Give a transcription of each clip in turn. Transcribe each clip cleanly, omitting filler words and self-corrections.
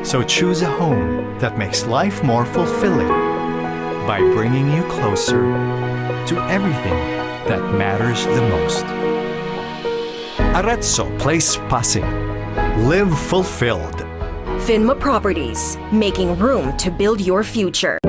So choose a home that makes life more fulfilling by bringing you closer to everything that matters the most. Arezzo Place Pasig. Live fulfilled. Finma Properties, making room to build your future.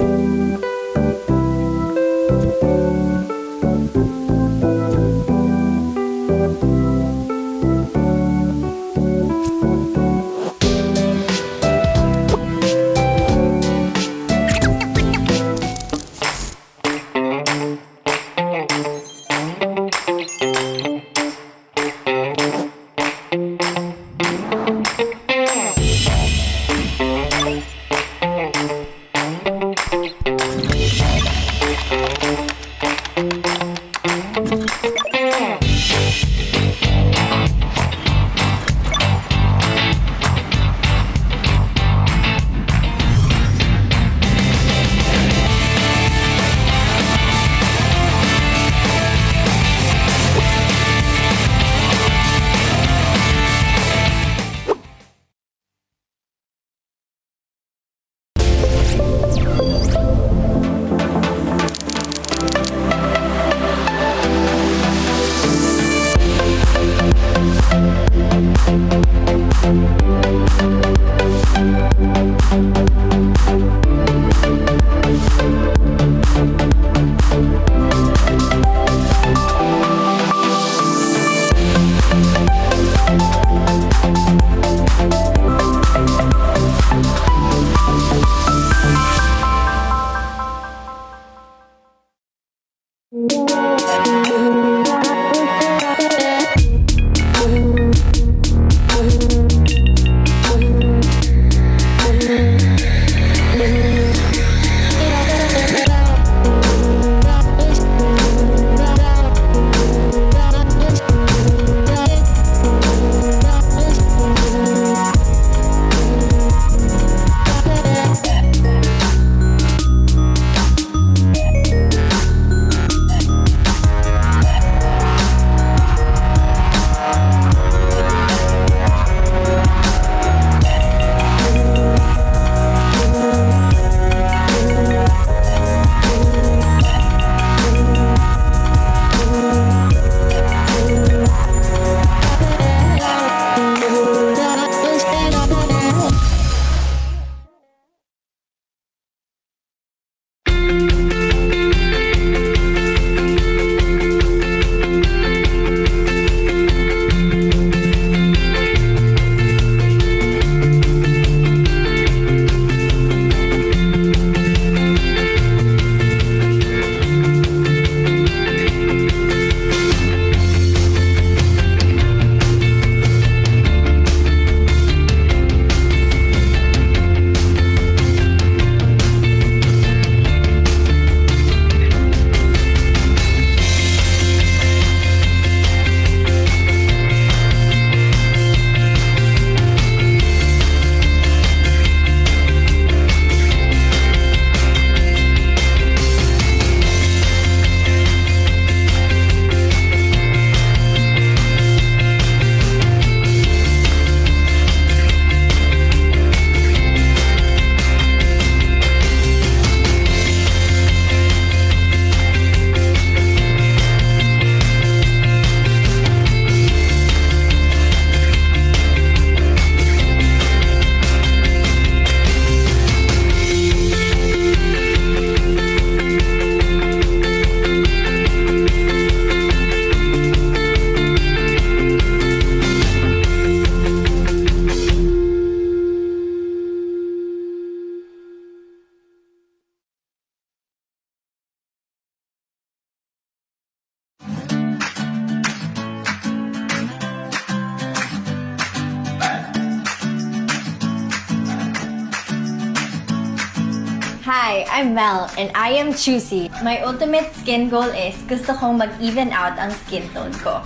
Hi, I'm Mel, and I am choosy. My ultimate skin goal is gusto kong mag-even out ang skin tone ko.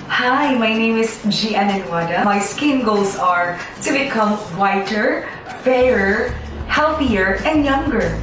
Hi, my name is Gian Anwada. My skin goals are to become whiter, fairer, healthier, and younger.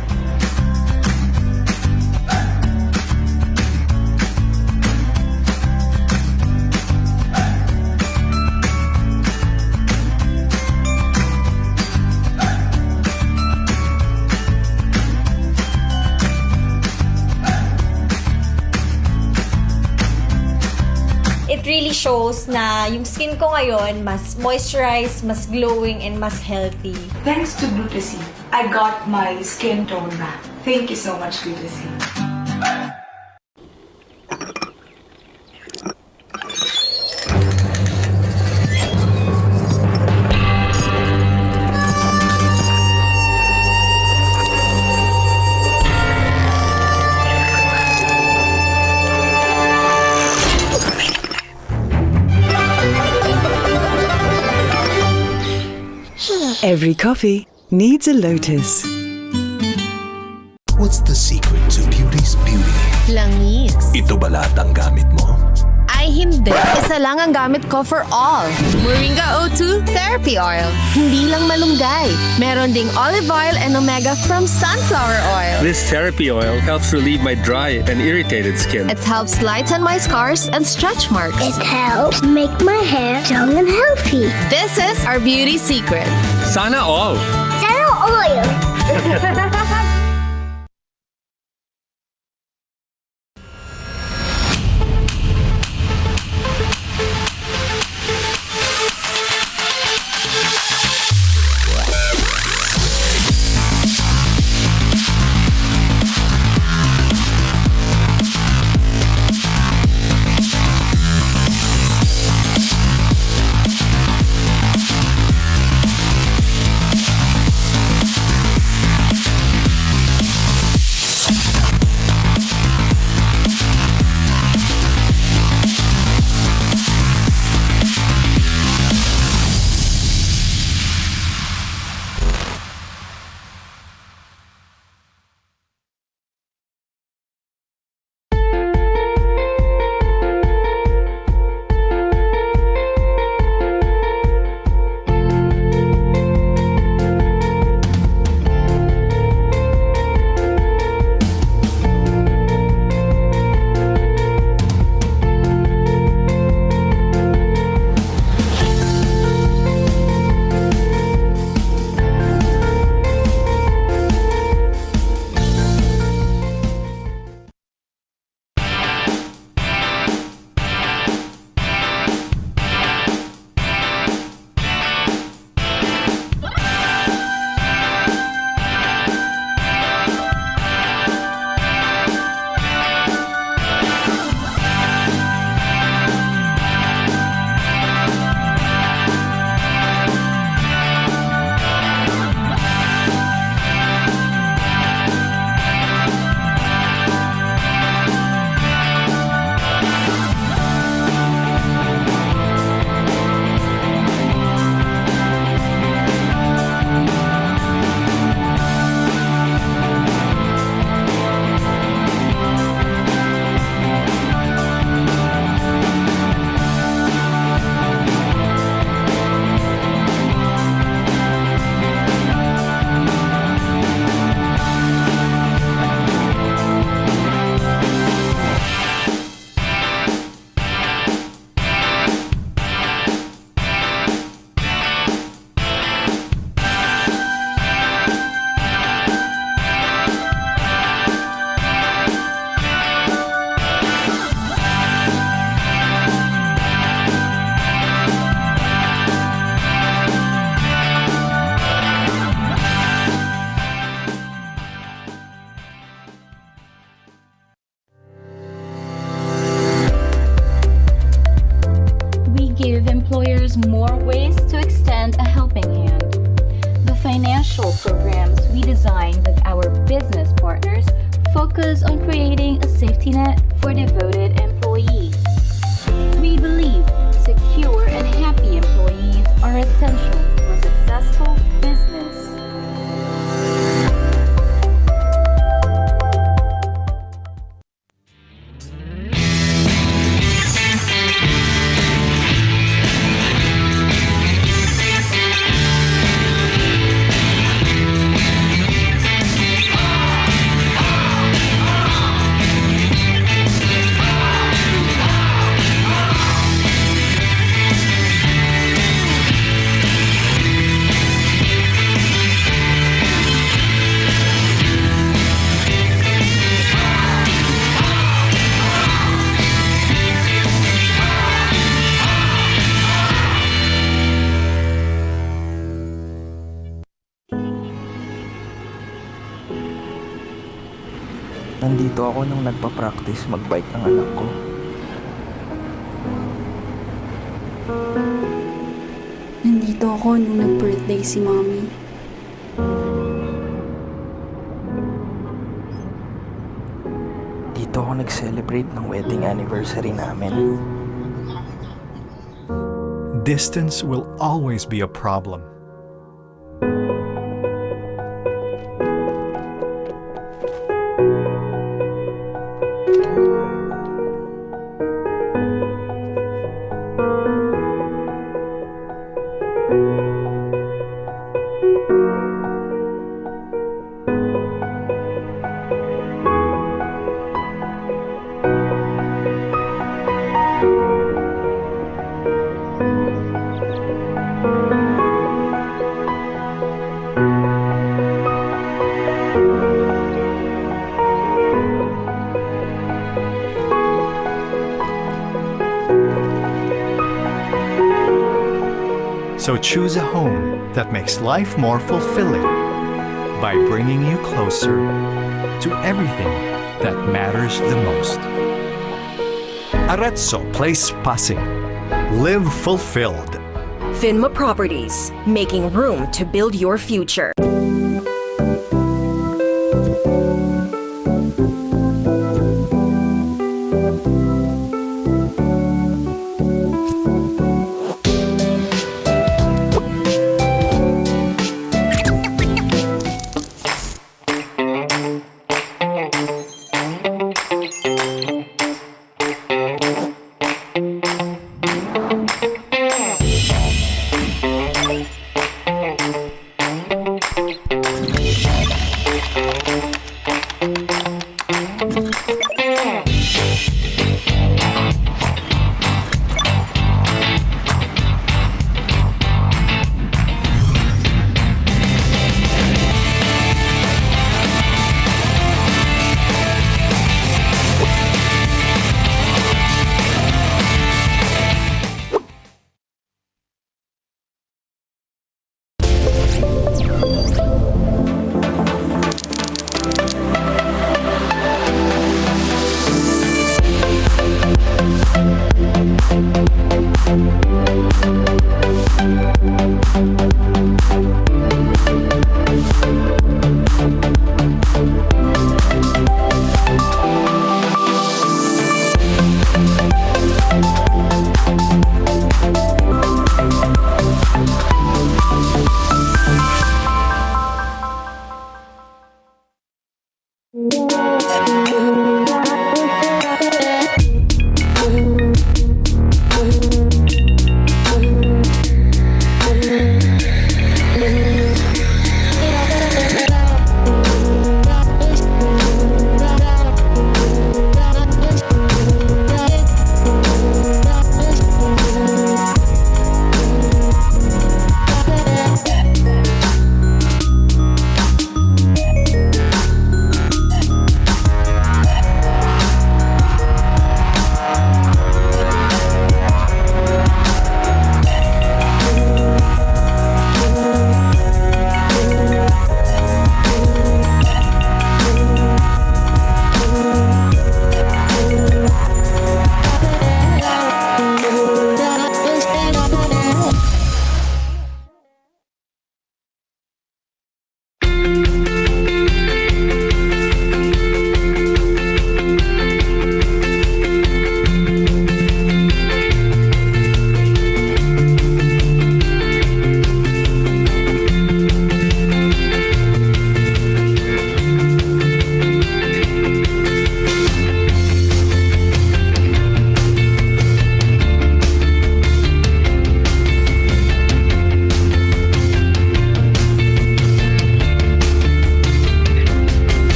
really shows na yung skin ko ngayon mas moisturized, mas glowing, and mas healthy. Thanks to Glutasine, I got my skin tone back. Thank you so much, Glutasine. Every coffee needs a lotus. What's the secret to beauty's beauty? Langis. Ito ba lahat ang gamit mo? Ay hindi. Isa lang ang gamit ko for all. Moringa O2 Therapy Oil. Hindi lang malunggay. Meron ding olive oil and omega from sunflower oil. This therapy oil helps relieve my dry and irritated skin. It helps lighten my scars and stretch marks. It helps make my hair strong and healthy. This is our beauty secret. Sana all. Sana oil. employers more ways to extend a helping hand. The financial programs we design with our business partners focus on creating a safety net for devoted employees. We believe secure and happy employees are essential for successful business. Nandito ako nung nagpa-practice mag-bike ang anak ko. Nandito ako nung nag-birthday si Mommy. Dito ako nag-celebrate ng wedding anniversary namin. Distance will always be a problem. So choose a home that makes life more fulfilling by bringing you closer to everything that matters the most. Arezzo Place Pasig. Live fulfilled. Finma Properties, making room to build your future.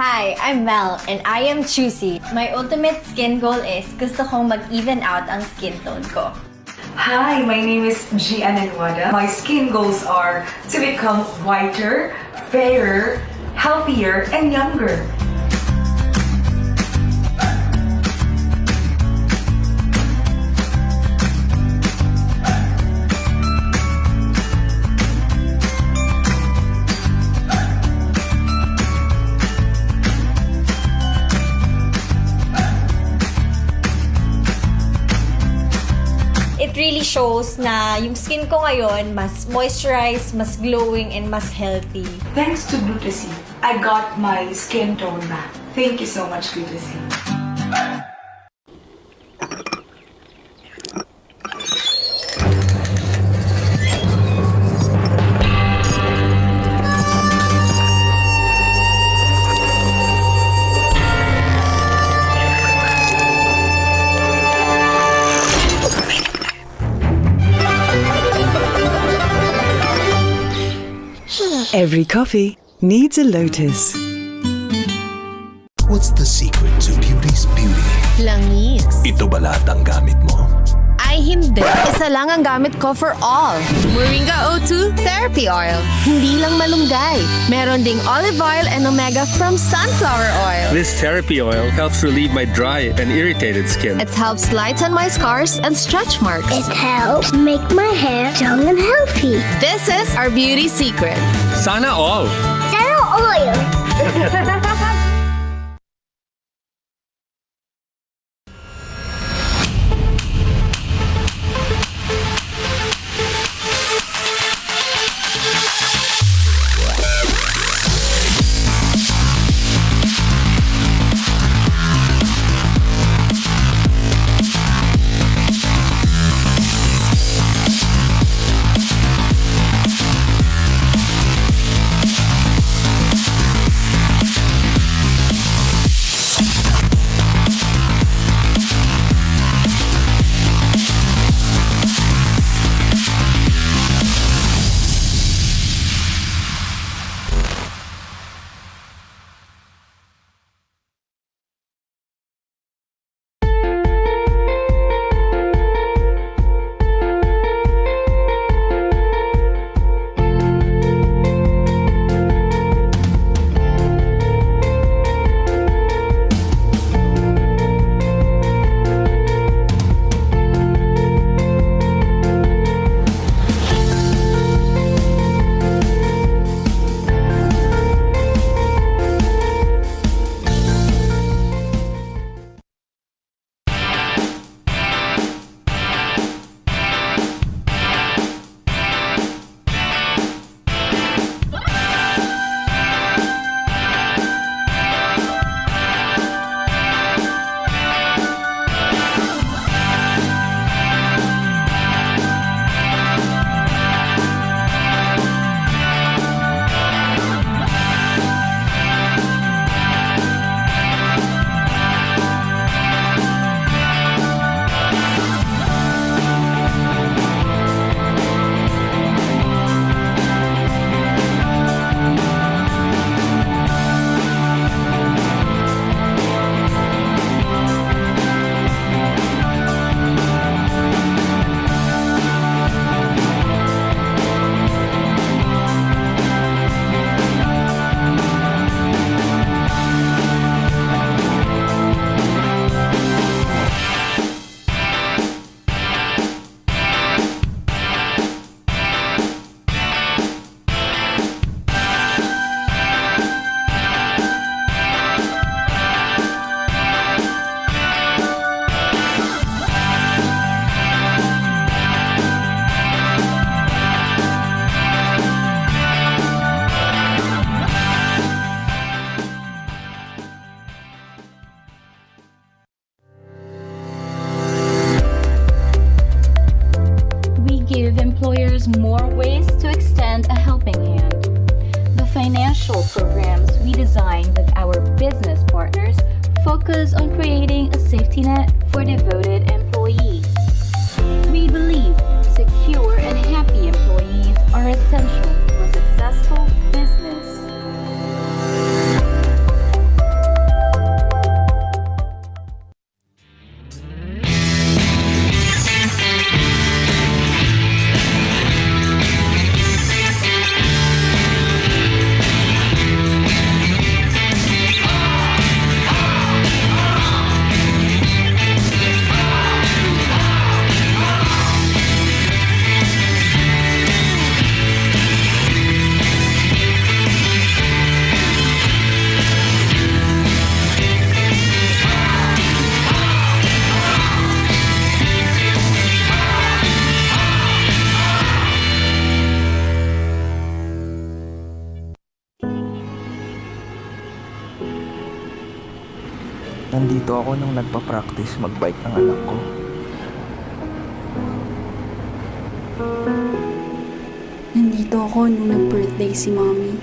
Hi, I'm Mel, and I am choosy. My ultimate skin goal is gusto kong mag-even out ang skin tone ko. Hi, my name is Gian Anwada. My skin goals are to become whiter, fairer, healthier, and younger. It really shows na yung skin ko ngayon mas moisturized, mas glowing, and mas healthy. Thanks to Glutasy, I got my skin tone back. Thank you so much, Glutasy. Every coffee needs a lotus. What's the secret to beauty's beauty? Langis. Ito ba lahat ang gamit mo? Ay hindi. Isa lang ang gamit ko for all. Moringa O2 Therapy Oil. Hindi lang malunggay. Meron ding olive oil and omega from sunflower oil. This therapy oil helps relieve my dry and irritated skin. It helps lighten my scars and stretch marks. It helps make my hair strong and healthy. This is our beauty secret. Sana all. Zero oil. give employers more ways to extend a helping hand. The financial programs we design with our business partners focus on creating a safety net for devoted employees. We believe secure and happy employees are essential to a successful business. Nandito ako nung nagpa-practice magbike ang anak ko. Nandito ako nung nag-birthday si Mommy.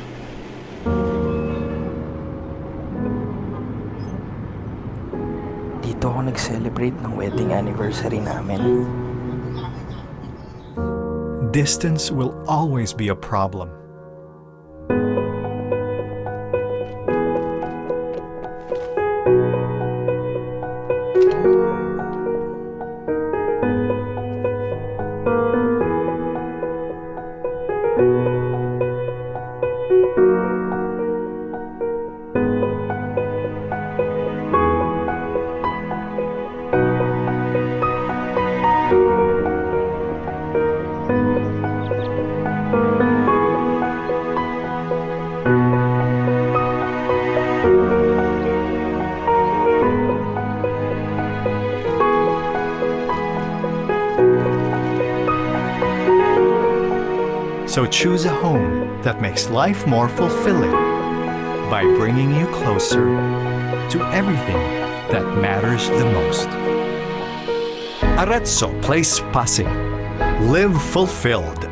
Dito ako nag-celebrate ng wedding anniversary namin. Distance will always be a problem. So choose a home that makes life more fulfilling by bringing you closer to everything that matters the most. Arezzo Place Pasig. Live fulfilled.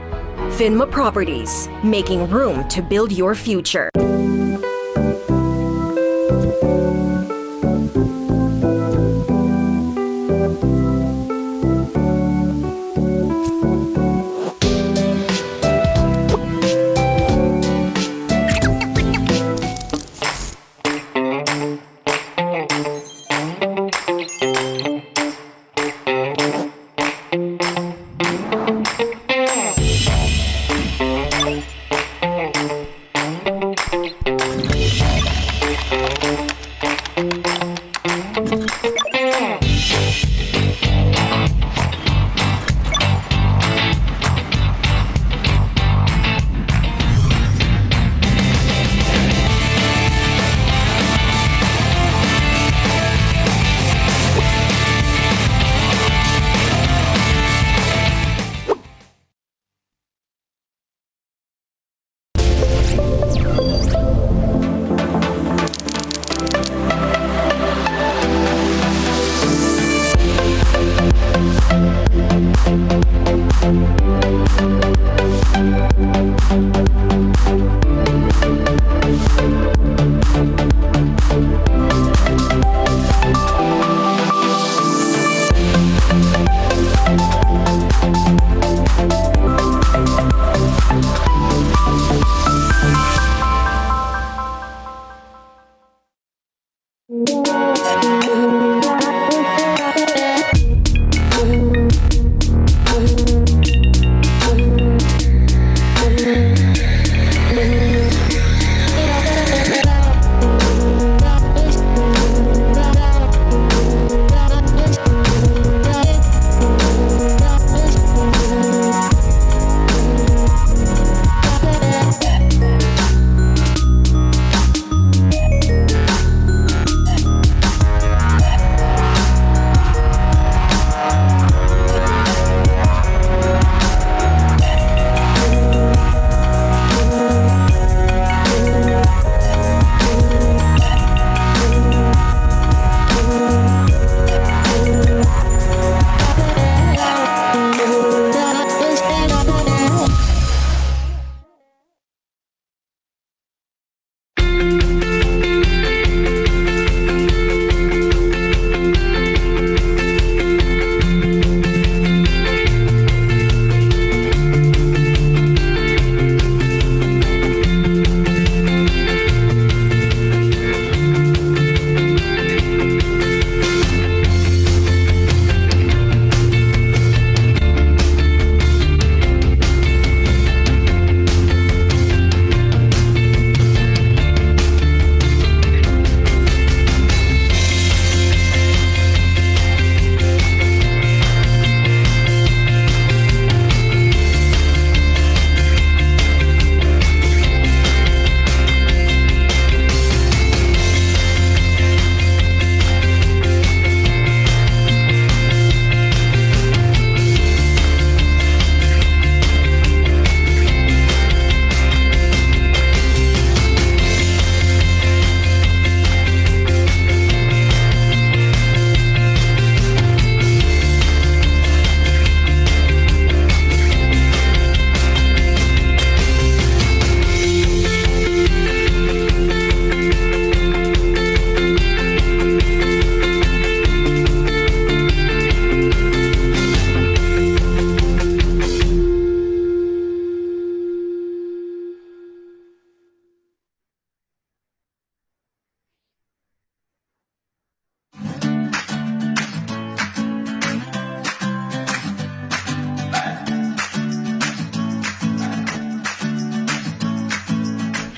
Finma Properties, making room to build your future.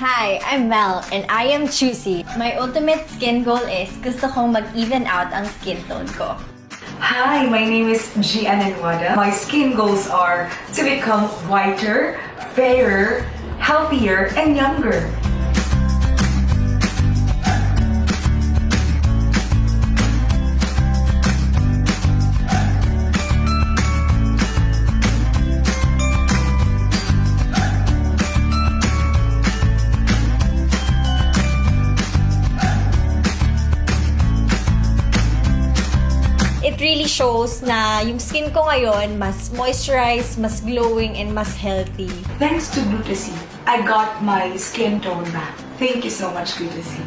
Hi, I'm Mel and I am choosy. My ultimate skin goal is gusto kong mag-even out ang skin tone ko. Hi, my name is Gian Anwada. My skin goals are to become whiter, fairer, healthier, and younger. It really shows na yung skin ko ngayon mas moisturized, mas glowing, and mas healthy. Thanks to Glutasy, I got my skin tone back. Thank you so much, Glutasy.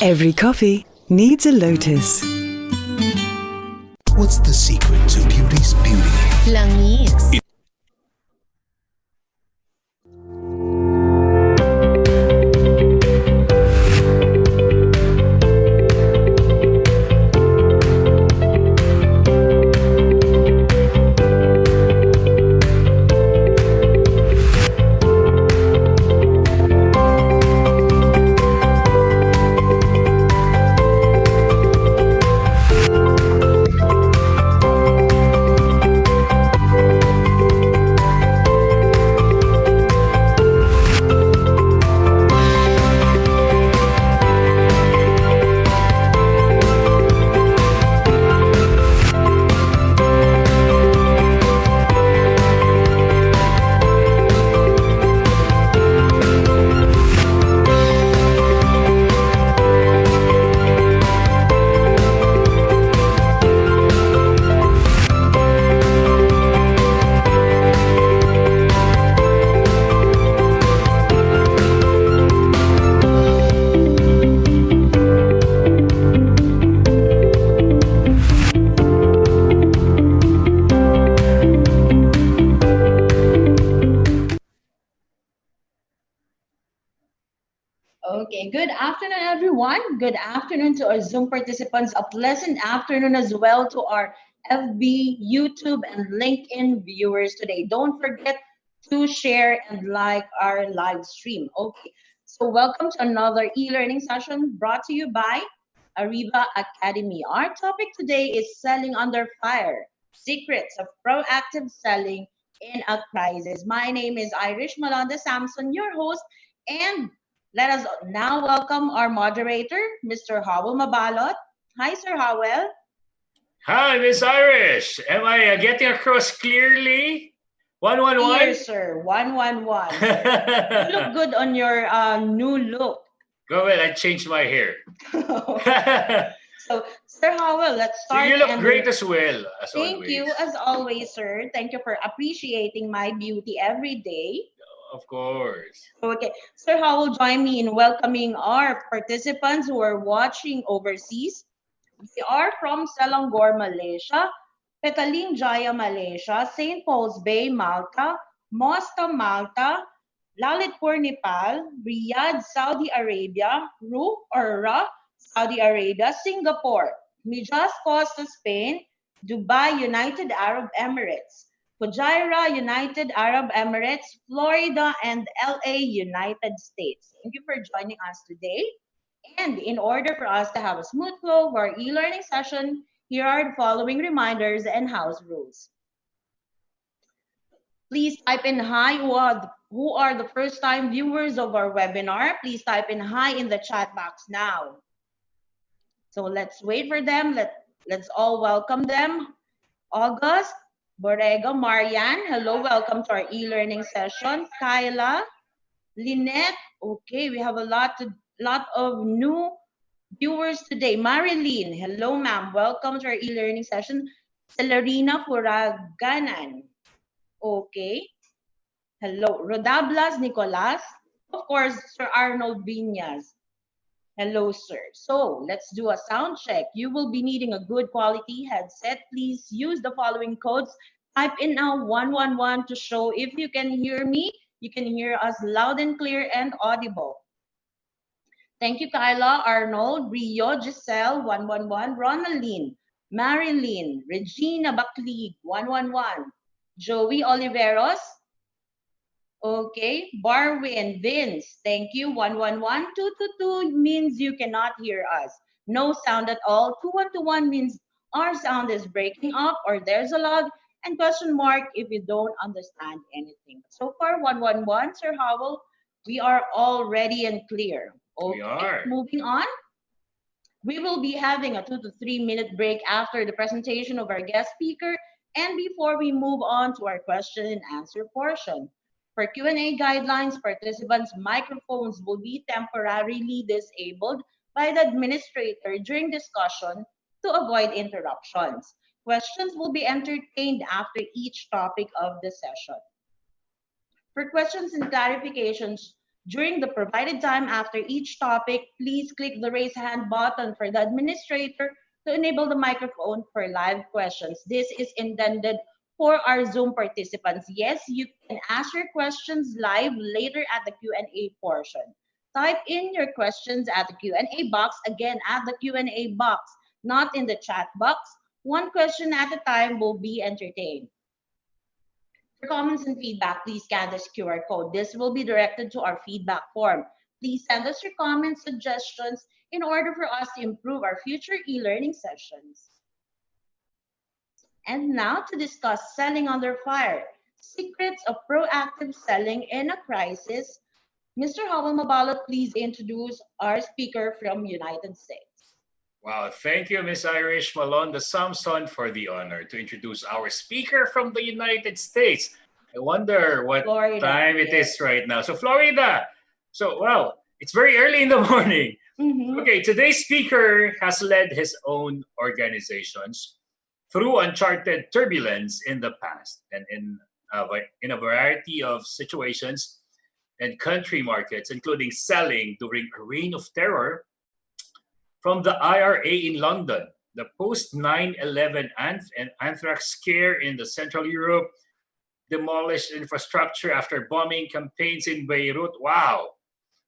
Every coffee needs a lotus. What's the secret to beauty's beauty? Langis. Okay, good afternoon, everyone. Good afternoon to our Zoom participants. A pleasant afternoon as well to our FB, YouTube, and LinkedIn viewers today. Don't forget to share and like our live stream. Okay, so welcome to another e-learning session brought to you by Ariva Academy. Our topic today is selling under fire, secrets of proactive selling in a crisis. My name is Irish Malanda Samson, your host, and let us now welcome our moderator, Mr. Howell Mabalot. Hi, Sir Howell. Hi, Miss Irish. Am I getting across clearly? 111? Here, sir. 111. You look good on your new look. Go ahead. I changed my hair. So, Sir Howell, let's start. So you look great as well, as Thank always. you, as always, sir. Thank you for appreciating my beauty every day. Of course. Okay, Sir Howell, join me in welcoming our participants who are watching overseas. We are from Selangor, Malaysia, Petaling Jaya, Malaysia, St. Paul's Bay, Malta, Mosta, Malta, Lalitpur, Nepal, Riyadh, Saudi Arabia, Ra, Saudi Arabia, Singapore, Mijas, Costa, Spain, Dubai, United Arab Emirates, Fujairah, United Arab Emirates, Florida, and LA, United States. Thank you for joining us today. And in order for us to have a smooth flow of our e-learning session, here are the following reminders and house rules. Please type in hi who are the first-time viewers of our webinar. Please type in hi in the chat box now. So let's wait for them. Let's all welcome them. August, Borrego, Marian, hello, welcome to our e-learning session. Kyla, Lynette, okay, we have a lot of new viewers today. Marilyn, hello ma'am, welcome to our e-learning session. Celerina Puraganan, okay. Hello, Rodablas Nicolas, of course, Sir Arnold Viñas. Hello, sir. So let's do a sound check. You will be needing a good quality headset. Please use the following codes. Type in now 111 to show if you can hear me. You can hear us loud and clear and audible. Thank you, Kyla, Arnold, Rio, Giselle, 111, Ronaline, Marilyn, Regina Baklig, 111, Joey Oliveros, okay, Barwin, Vince, thank you, 111, 222 means you cannot hear us. No sound at all. 2121 means our sound is breaking up or there's a lag, and question mark if you don't understand anything. So far, 111, Sir Howell, we are all ready and clear. Okay, We are. moving on. We will be having a 2 to 3 minute break after the presentation of our guest speaker and before we move on to our question and answer portion. For Q&A guidelines, participants' microphones will be temporarily disabled by the administrator during discussion to avoid interruptions. Questions will be entertained after each topic of the session. For questions and clarifications during the provided time after each topic, please click the raise hand button for the administrator to enable the microphone for live questions. This is intended for our Zoom participants. Yes, you can ask your questions live later at the Q&A portion. Type in your questions at the Q&A box, again at the Q&A box, not in the chat box. One question at a time will be entertained. For comments and feedback, please scan this QR code. This will be directed to our feedback form. Please send us your comments, suggestions in order for us to improve our future e-learning sessions. And now to discuss selling under fire, secrets of proactive selling in a crisis. Mr. Howell Mabalot, please introduce our speaker from United States. Wow, thank you, Miss Irish Malonda Samson, for the honor to introduce our speaker from the United States. I wonder what Florida, time it is right now. So Florida. So, wow, it's very early in the morning. Okay, today's speaker has led his own organizations through uncharted turbulence in the past and in a variety of situations and country markets, including selling during a reign of terror from the IRA in London, the post-9/11 anthrax scare in the Central Europe, demolished infrastructure after bombing campaigns in Beirut. Wow.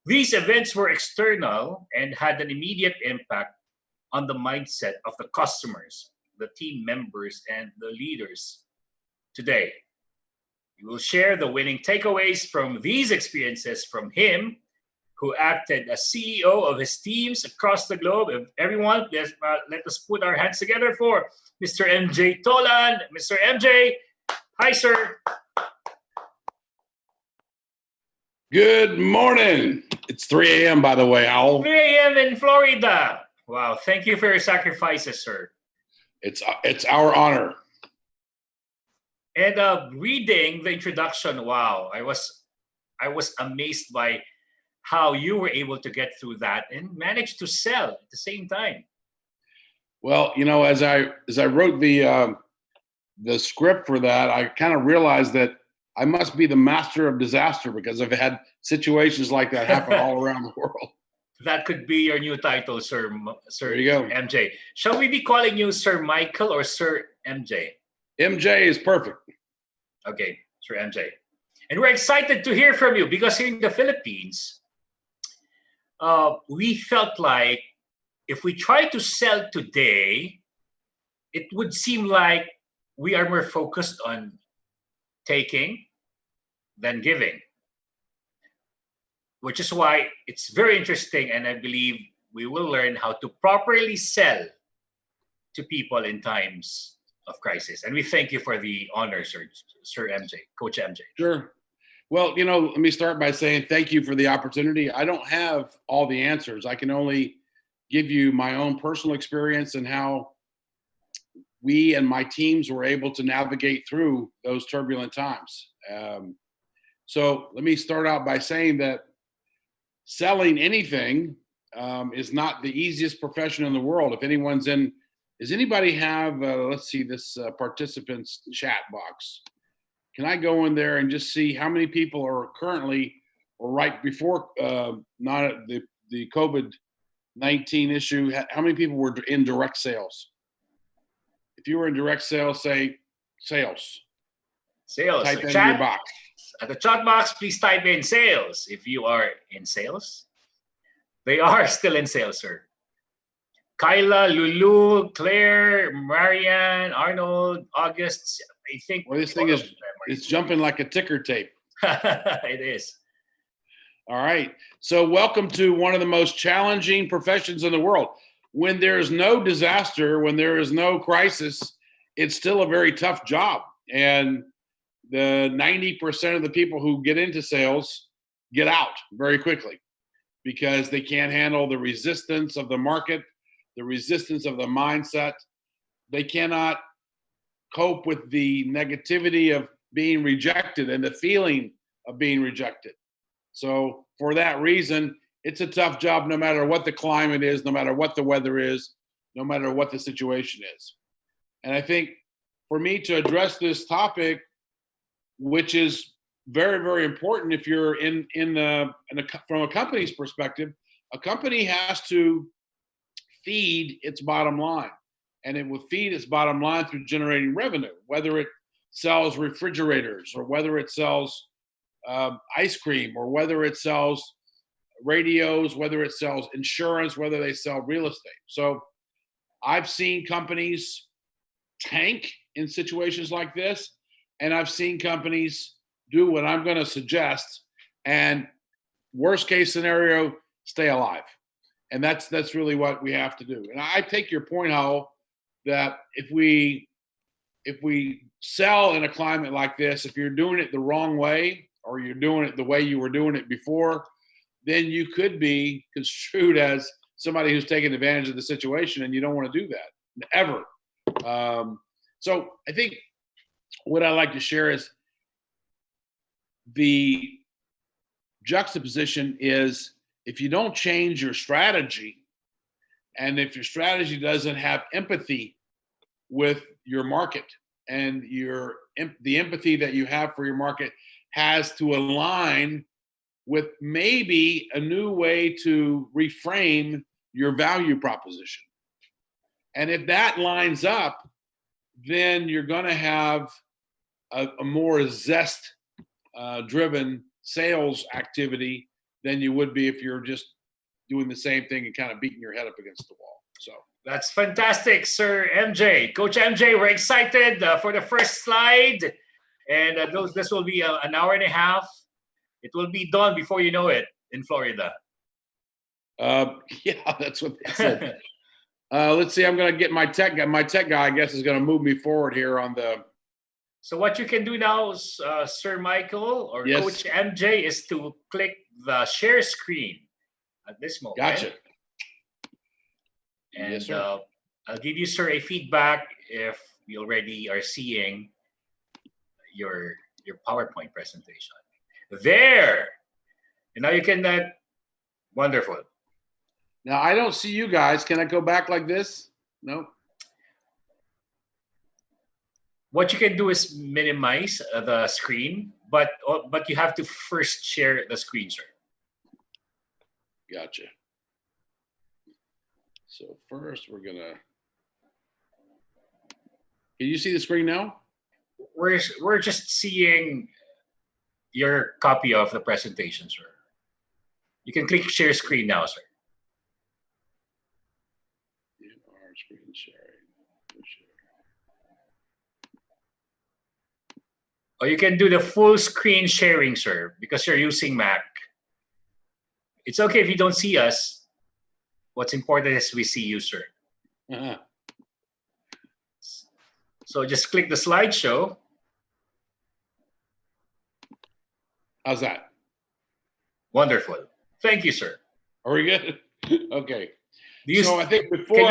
These events were external and had an immediate impact on the mindset of the customers, the team members, and the leaders. Today, we will share the winning takeaways from these experiences from him, who acted as CEO of his teams across the globe. Everyone, let us put our hands together for Mr. MJ Tolan. Mr. MJ, hi, sir. Good morning. It's 3 a.m., by the way, Howell. 3 a.m. in Florida. Wow, thank you for your sacrifices, sir. It's our honor. And reading the introduction, wow, I was amazed by how you were able to get through that and manage to sell at the same time. Well, you know, as I wrote the script for that, I kind of realized that I must be the master of disaster because I've had situations like that happen all around the world. That could be your new title, sir. There you go. MJ. Shall we be calling you Sir Michael or Sir MJ? MJ is perfect. Okay, Sir MJ. And we're excited to hear from you because here in the Philippines, we felt like if we try to sell today, it would seem like we are more focused on taking than giving, which is why it's very interesting, and I believe we will learn how to properly sell to people in times of crisis. And we thank you for the honor, Sir MJ, Coach MJ. Sure. Well, you know, let me start by saying thank you for the opportunity. I don't have all the answers. I can only give you my own personal experience and how we and my teams were able to navigate through those turbulent times. So let me start out by saying that selling anything is not the easiest profession in the world. If anyone's in, does anybody have, let's see, this participants chat box? Can I go in there and just see how many people are currently or right before not the COVID issue, how many people were in direct sales? If you were in direct sales, say sales. Sales. Type in Chat, your box. At the chat box, please type in sales if you are in sales. They are still in sales, sir. Kyla, Lulu, Claire, Marianne, Arnold, August. I think. Well, this thing it's jumping like a ticker tape. It is. All right. So welcome to one of the most challenging professions in the world. When there's no disaster, when there is no crisis, it's still a very tough job. And the 90% of the people who get into sales get out very quickly because they can't handle the resistance of the market, the resistance of the mindset. They cannot cope with the negativity of being rejected and the feeling of being rejected. So for that reason, it's a tough job no matter what the climate is, no matter what the weather is, no matter what the situation is. And I think for me to address this topic, which is very, very important if you're from a company's perspective, a company has to feed its bottom line. And it will feed its bottom line through generating revenue, whether it sells refrigerators or whether it sells ice cream or whether it sells radios, whether it sells insurance, whether they sell real estate. So I've seen companies tank in situations like this, and I've seen companies do what I'm going to suggest, and worst case scenario, stay alive. And that's really what we have to do. And I take your point, Howell, that if we sell in a climate like this, if you're doing it the wrong way or you're doing it the way you were doing it before, then you could be construed as somebody who's taking advantage of the situation, and you don't want to do that ever. So I think what I like to share is the juxtaposition is if you don't change your strategy, and if your strategy doesn't have empathy with your market, and the empathy that you have for your market has to align with maybe a new way to reframe your value proposition. And if that lines up, then you're going to have a more zest driven sales activity than you would be if you're just doing the same thing and kind of beating your head up against the wall. So that's fantastic, Sir MJ. Coach MJ, we're excited for the first slide. And this will be an hour and a half. It will be done before you know it in Florida. Yeah, that's what they said. Let's see. I'm going to get my tech guy. My tech guy, I guess, is going to move me forward here on the. So what you can do now, Sir Michael or yes. Coach MJ, is to click the share screen at this moment. Gotcha. And yes, sir. I'll give you, sir, a feedback if you already are seeing your PowerPoint presentation. There. And now you can. Wonderful. Now I don't see you guys. Can I go back like this? No. What you can do is minimize the screen, but you have to first share the screen, sir. Gotcha. So first we're gonna. Can you see the screen now? We're just seeing your copy of the presentation, sir. You can click share screen now, sir. Screen sharing. Or you can do the full screen sharing, sir, because you're using Mac. It's okay if you don't see us. What's important is we see you, sir. Uh-huh. So just click the slideshow. How's that? Wonderful. Thank you, sir. Are we good? Okay. So I think before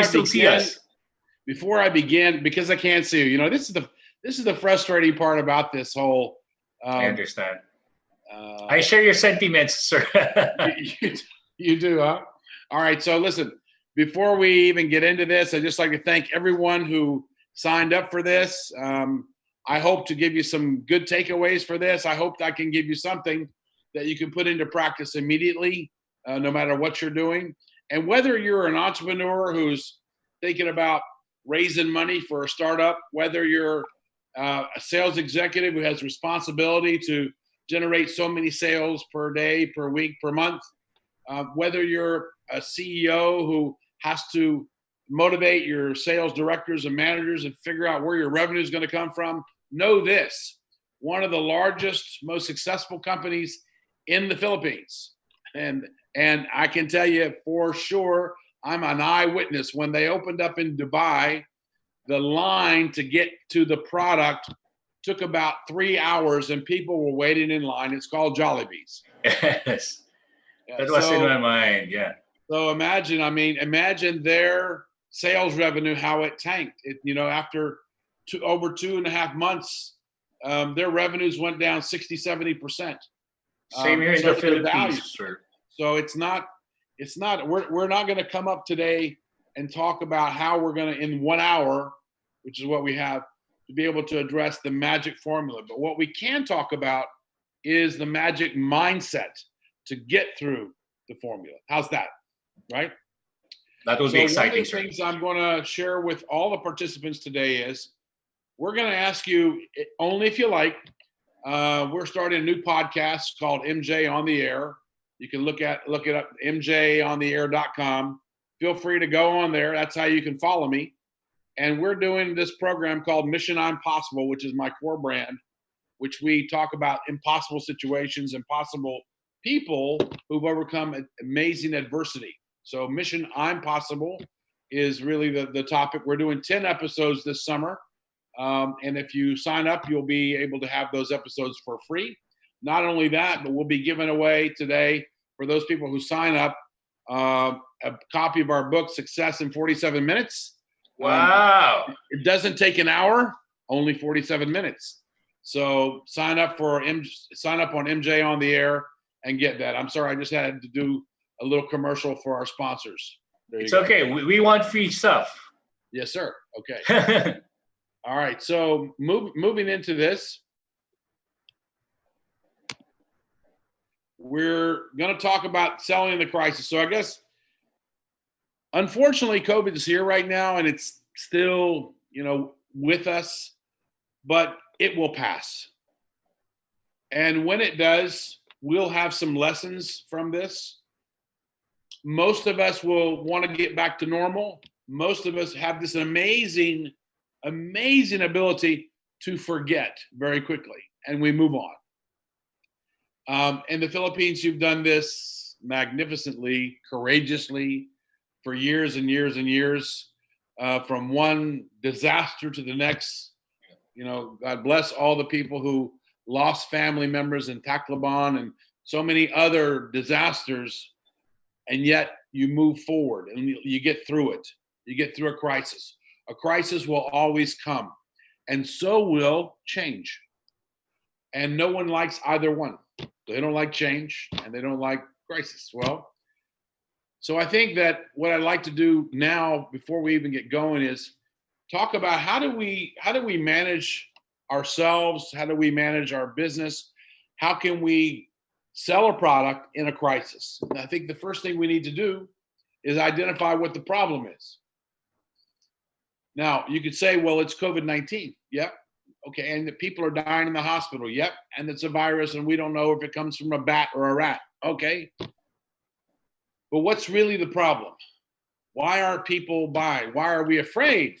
I begin, because I can't see you, this is the frustrating part about this whole. I understand. I share your sentiments, sir. you do, huh? All right. So listen, before we even get into this, I'd just like to thank everyone who signed up for this. I hope to give you some good takeaways for this. I hope I can give you something that you can put into practice immediately, no matter what you're doing. And whether you're an entrepreneur who's thinking about raising money for a startup, whether you're a sales executive who has responsibility to generate so many sales per day, per week, per month, whether you're a CEO who has to motivate your sales directors and managers and figure out where your revenue is going to come from, know this: one of the largest, most successful companies in the Philippines. And I can tell you for sure, I'm an eyewitness. When they opened up in Dubai, the line to get to the product took about 3 hours and people were waiting in line. It's called Jollibee's. Yes. That was in my mind, yeah. So imagine their sales revenue, how it tanked. After over 2.5 months, their revenues went down 60-70%. Same here in the Philippines, sir. So we're not going to come up today and talk about how we're going to, in 1 hour, which is what we have, to be able to address the magic formula. But what we can talk about is the magic mindset to get through the formula. How's that? Right? That would be exciting. One of the things I'm going to share with all the participants today is we're going to ask you, only if you like, we're starting a new podcast called MJ on the Air. You can look it up, mjontheair.com. Feel free to go on there. That's how you can follow me. And we're doing this program called Mission Impossible, which is my core brand, which we talk about impossible situations, impossible people who've overcome amazing adversity. So Mission Impossible is really the topic. We're doing 10 episodes this summer. And if you sign up, you'll be able to have those episodes for free. Not only that, but we'll be giving away today, for those people who sign up, a copy of our book, Success in 47 Minutes. Wow. It doesn't take an hour, only 47 minutes. So sign up on MJ on the Air and get that. I'm sorry, I just had to do a little commercial for our sponsors. It's okay. We want free stuff. Yes, sir. Okay. All right. So moving into this, we're going to talk about selling in the crisis. So I guess, unfortunately, COVID is here right now, and it's still, with us, but it will pass. And when it does, we'll have some lessons from this. Most of us will want to get back to normal. Most of us have this amazing ability to forget very quickly, and we move on. In the Philippines, you've done this magnificently, courageously, for years and years and years, from one disaster to the next. God bless all the people who lost family members in Tacloban and so many other disasters, and yet you move forward and you get through it. You get through a crisis. A crisis will always come, and so will change. And no one likes either one. They don't like change, and they don't like crisis. So I think that what I'd like to do now, before we even get going, is talk about how do we manage ourselves? How do we manage our business? How can we sell a product in a crisis? And I think the first thing we need to do is identify what the problem is. Now, you could say, well, it's COVID-19. Yep. Okay. And the people are dying in the hospital. Yep. And it's a virus, and we don't know if it comes from a bat or a rat. Okay. But what's really the problem? Why aren't people buying? Why are we afraid?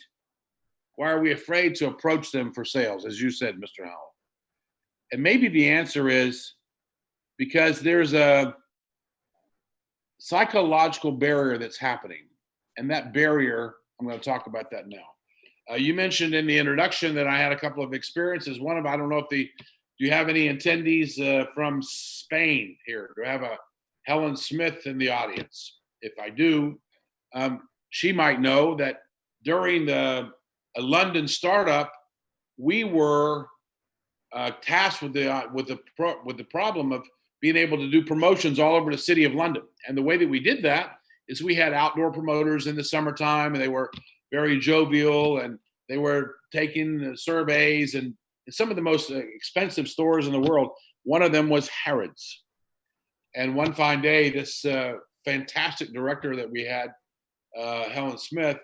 Why are we afraid to approach them for sales, as you said, Mr. Howell? And maybe the answer is because there's a psychological barrier that's happening. And that barrier, I'm going to talk about that now. You mentioned in the introduction that I had a couple of experiences. One of, I don't know if do you have any attendees from Spain here? Do I have a Helen Smith in the audience? If I do, she might know that during a London startup, we were tasked with the problem of being able to do promotions all over the city of London. And the way that we did that is we had outdoor promoters in the summertime, and they were very jovial, and they were taking surveys, and some of the most expensive stores in the world. One of them was Harrods. And one fine day, this fantastic director that we had, Helen Smith,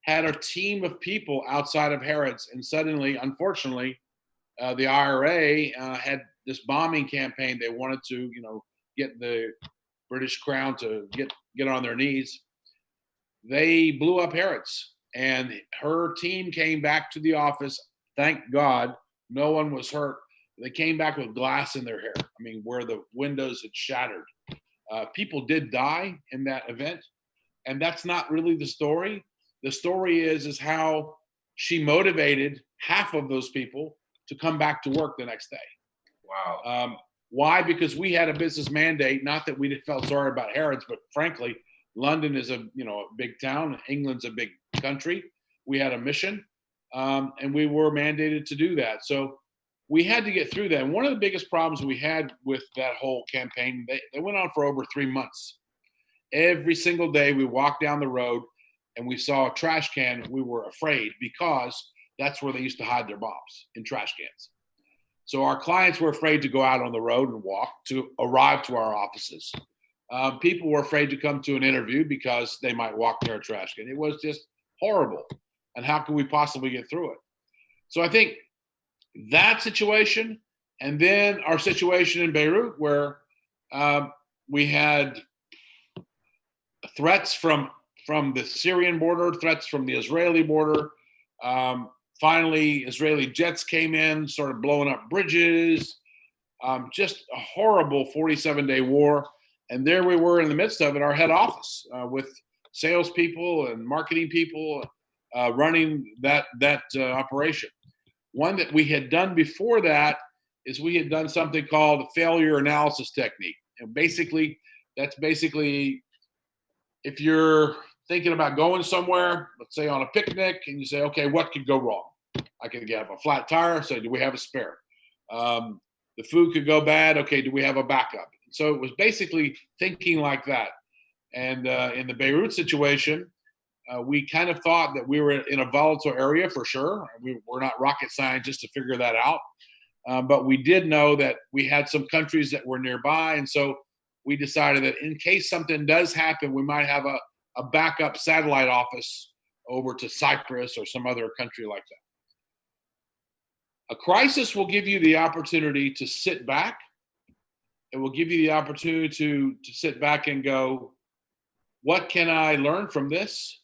had a team of people outside of Harrods, and suddenly, unfortunately, the IRA had this bombing campaign. They wanted to, get the British Crown to get on their knees. They blew up Harrods, and her team came back to the office. Thank God, no one was hurt. They came back with glass in their hair. I mean, where the windows had shattered. People did die in that event, and that's not really the story. The story is how she motivated half of those people to come back to work the next day. Wow. Why? Because we had a business mandate. Not that we felt sorry about Harrods, but frankly, London is a big town. England's a big country. We had a mission, and we were mandated to do that. So we had to get through that. And one of the biggest problems we had with that whole campaign, they went on for over 3 months. Every single day we walked down the road and we saw a trash can, we were afraid because that's where they used to hide their bombs, in trash cans. So our clients were afraid to go out on the road and walk to arrive to our offices. People were afraid to come to an interview because they might walk near a trash can. It was just horrible. And how could we possibly get through it? So I think that situation, and then our situation in Beirut, where we had threats from the Syrian border, threats from the Israeli border. Finally, Israeli jets came in, started blowing up bridges. Just a horrible 47-day war. And there we were in the midst of it, our head office, with salespeople and marketing people running that operation. One that we had done before that is we had done something called a failure analysis technique. And that's basically if you're thinking about going somewhere, let's say on a picnic, and you say, okay, what could go wrong? I could have a flat tire. So do we have a spare? The food could go bad. Okay, do we have a backup? So it was basically thinking like that. And in the Beirut situation, we kind of thought that we were in a volatile area for sure. We're not rocket scientists to figure that out. But we did know that we had some countries that were nearby. And so we decided that in case something does happen, we might have a backup satellite office over to Cyprus or some other country like that. A crisis will give you the opportunity to sit back. It will give you the opportunity to sit back and go, what can I learn from this?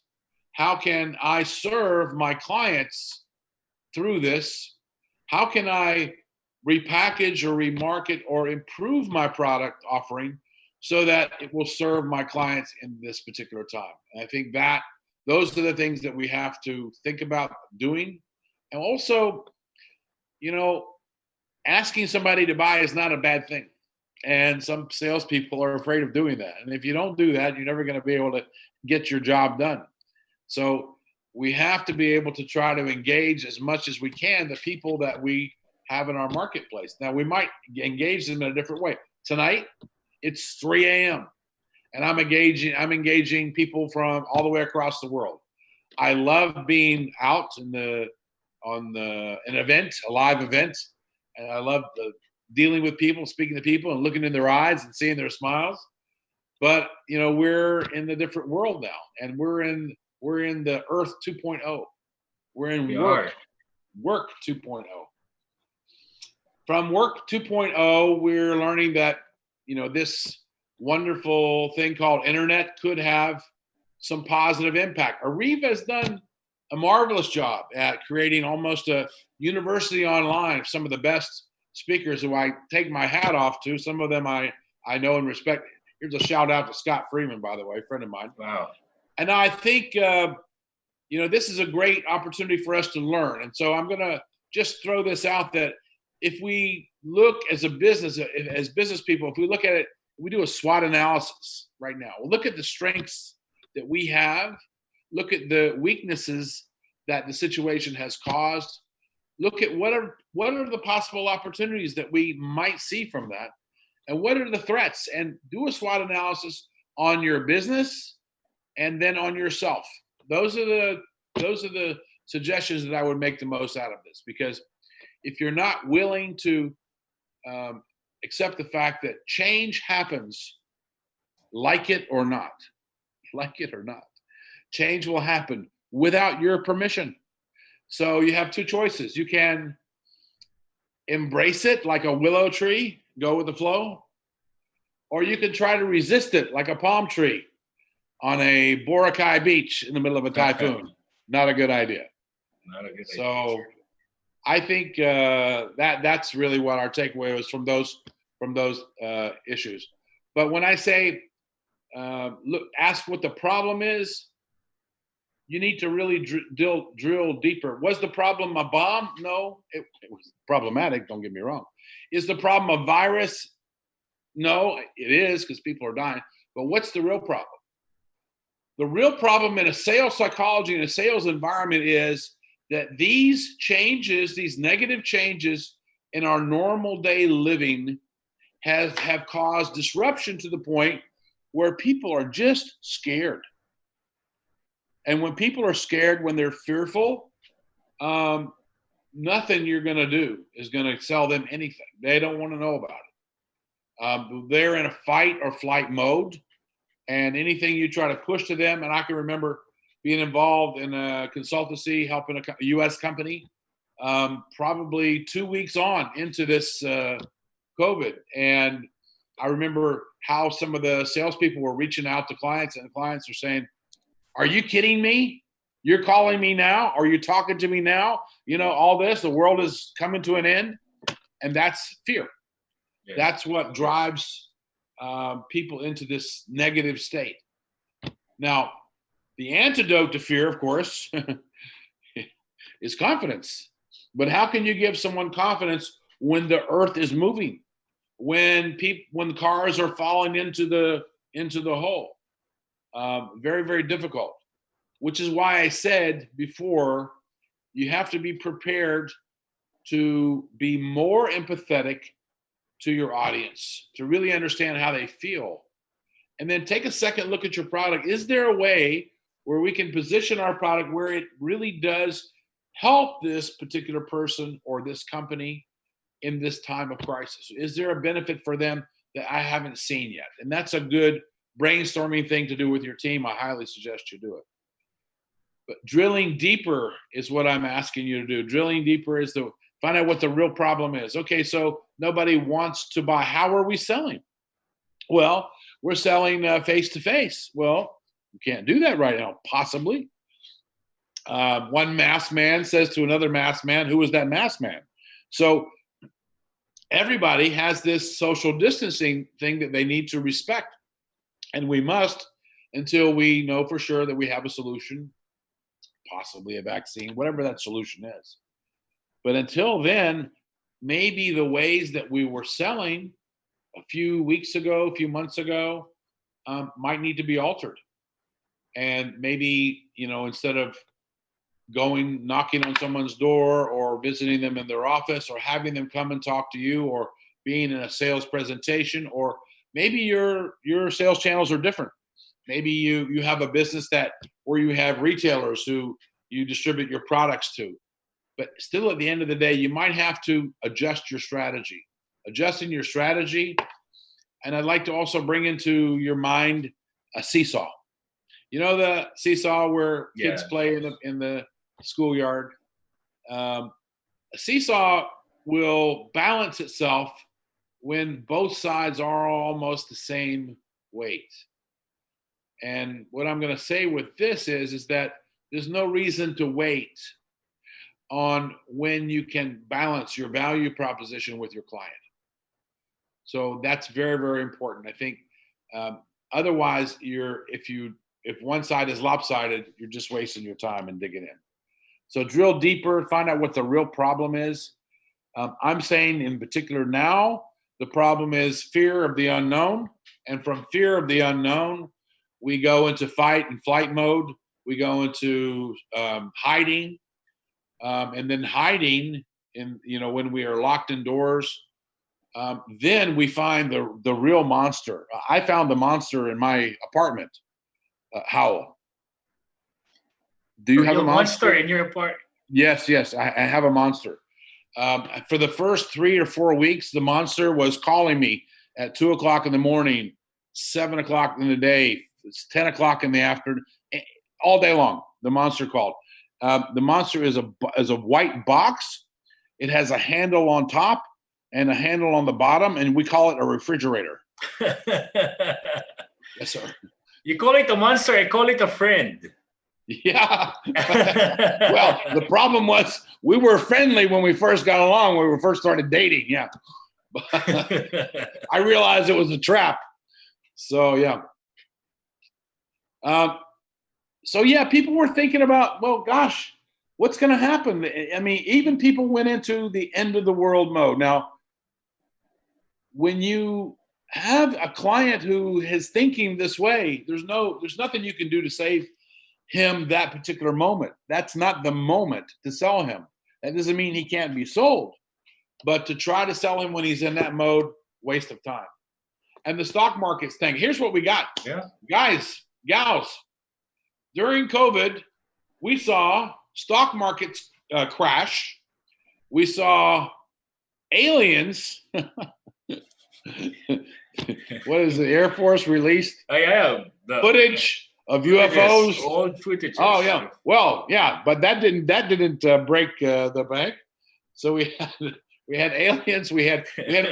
How can I serve my clients through this? How can I repackage or remarket or improve my product offering so that it will serve my clients in this particular time? And I think that those are the things that we have to think about doing. And also, asking somebody to buy is not a bad thing. And some salespeople are afraid of doing that. And if you don't do that, you're never going to be able to get your job done. So we have to be able to try to engage as much as we can the people that we have in our marketplace. Now, we might engage them in a different way. Tonight, it's 3 a.m. and I'm engaging people from all the way across the world. I love being out on an event, a live event, and I love dealing with people, speaking to people, and looking in their eyes and seeing their smiles. But we're in a different world now, and we're in the Earth 2.0. We're in work 2.0. From work 2.0, we're learning that this wonderful thing called internet could have some positive impact. Ariva has done a marvelous job at creating almost a university online of some of the best speakers who I take my hat off to. Some of them I know and respect. Here's a shout out to Scott Freeman, by the way, a friend of mine. Wow. And I think, this is a great opportunity for us to learn. And so I'm going to just throw this out that if we look as business people, if we look at it, we do a SWOT analysis right now. We'll look at the strengths that we have, look at the weaknesses that the situation has caused, look at what are the possible opportunities that we might see from that, and what are the threats, and do a SWOT analysis on your business and then on yourself. Those are the suggestions that I would make the most out of this, because if you're not willing to accept the fact that change happens like it or not. Like it or not. Change will happen without your permission. So you have two choices. You can embrace it like a willow tree, go with the flow, or you can try to resist it like a palm tree on a Boracay beach in the middle of a typhoon. Not a good idea. Not a good idea. So I think that's really what our takeaway was from those issues. But when I say look, ask what the problem is, you need to really drill deeper. Was the problem a bomb? No, it was problematic. Don't get me wrong. Is the problem a virus? No, it is, because people are dying. But what's the real problem? The real problem in a sales psychology, in a sales environment, is that these changes, these negative changes in our normal day living have caused disruption to the point where people are just scared. And when people are scared, when they're fearful, nothing you're going to do is going to sell them anything. They don't want to know about it. They're in a fight or flight mode, and anything you try to push to them. And I can remember being involved in a consultancy, helping a U.S. company, probably 2 weeks on into this COVID. And I remember how some of the salespeople were reaching out to clients, and clients are saying, "Are you kidding me? You're calling me now? Are you talking to me now? You know, all this, the world is coming to an end." And that's fear. Yes. That's what drives people into this negative state. Now, the antidote to fear, of course, is confidence. But how can you give someone confidence when the earth is moving, when cars are falling into the hole? Very, very difficult. Which is why I said before, you have to be prepared to be more empathetic to your audience, to really understand how they feel. And then take a second look at your product. Is there a way where we can position our product where it really does help this particular person or this company in this time of crisis? Is there a benefit for them that I haven't seen yet? And that's a good brainstorming thing to do with your team. I highly suggest you do it. But drilling deeper is what I'm asking you to do. Drilling deeper is to find out what the real problem is. Okay, so nobody wants to buy. How are we selling? Well, we're selling face-to-face. Well, you can't do that right now, possibly. One masked man says to another masked man, "Who is that masked man?" So everybody has this social distancing thing that they need to respect. And we must, until we know for sure that we have a solution, possibly a vaccine, whatever that solution is. But until then, maybe the ways that we were selling a few weeks ago, a few months ago, might need to be altered. And maybe, instead of knocking on someone's door or visiting them in their office or having them come and talk to you or being in a sales presentation, or maybe your sales channels are different. Maybe you have a business where you have retailers who you distribute your products to. But still, at the end of the day, you might have to adjust your strategy. Adjusting your strategy. And I'd like to also bring into your mind a seesaw. You know the seesaw where kids play in the schoolyard? A seesaw will balance itself when both sides are almost the same weight. And what I'm going to say with this is that there's no reason to wait on when you can balance your value proposition with your client. So that's very, very important. I think otherwise, if one side is lopsided, you're just wasting your time and digging in. So drill deeper, find out what the real problem is. I'm saying in particular now, the problem is fear of the unknown. And from fear of the unknown, we go into fight and flight mode. We go into hiding. And then hiding, when we are locked indoors, then we find the real monster. I found the monster in my apartment. Howell. Do you have a monster in your apartment? Yes, I have a monster. For the first 3 or 4 weeks, the monster was calling me at 2:00 in the morning. 7 o'clock in the day. It's 10 o'clock in the afternoon, all day long. The Monster called. The Monster is a white box. It has a handle on top and a handle on the bottom, and we call it a refrigerator. Yes, sir. You call it a monster, I call it a friend. Yeah. Well, the problem was we were friendly when we first got along, when we first started dating. Yeah. I realized it was a trap. So, yeah. People were thinking about, well, gosh, what's going to happen? I mean, even people went into the end of the world mode. Now, when you have a client who is thinking this way, there's nothing you can do to save him that particular moment. That's not the moment to sell him. That doesn't mean he can't be sold, but to try to sell him when he's in that mode, waste of time. And the stock market's thing. Here's what we got. Yeah. Guys, gals, during COVID, we saw stock markets crash. We saw aliens. What is the Air Force released? Oh, yeah. The footage of UFOs. Old footage. Oh, yeah. Well, yeah, but that didn't break the bank. So we had aliens. We had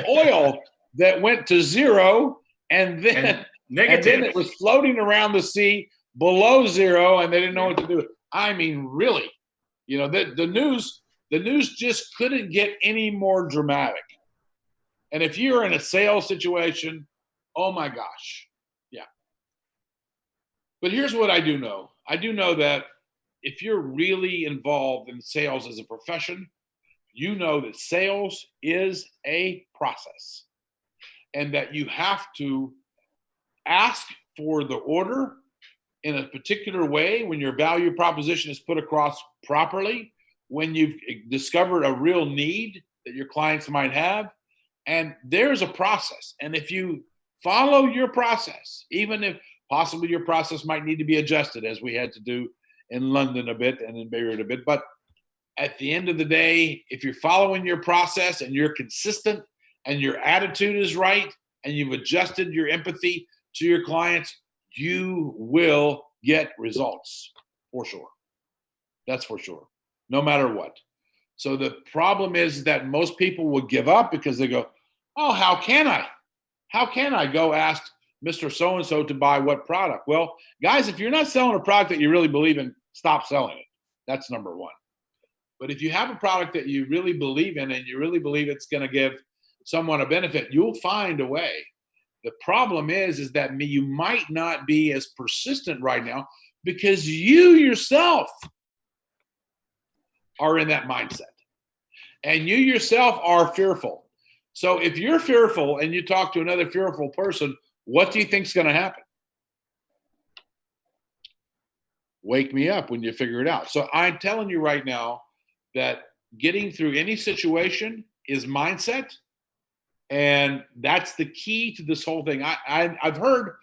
oil that went to zero, and then it was floating around the sea below zero, and they didn't know what to do. I mean, really, the news just couldn't get any more dramatic. And if you're in a sales situation, oh my gosh, yeah. But here's what I do know. I do know that if you're really involved in sales as a profession, you know that sales is a process and that you have to ask for the order in a particular way when your value proposition is put across properly, when you've discovered a real need that your clients might have. And there's a process. And if you follow your process, even if possibly your process might need to be adjusted, as we had to do in London a bit and in Beirut a bit, but at the end of the day, if you're following your process and you're consistent and your attitude is right and you've adjusted your empathy to your clients, you will get results for sure. That's for sure, no matter what. So the problem is that most people will give up because they go, oh, how can I? How can I go ask Mr. So-and-so to buy what product? Well, guys, if you're not selling a product that you really believe in, stop selling it. That's number one. But if you have a product that you really believe in and you really believe it's going to give someone a benefit, you'll find a way. The problem is that you might not be as persistent right now because you yourself are in that mindset. And you yourself are fearful. So if you're fearful and you talk to another fearful person, what do you think is going to happen? Wake me up when you figure it out. So I'm telling you right now that getting through any situation is mindset. And that's the key to this whole thing. I've heard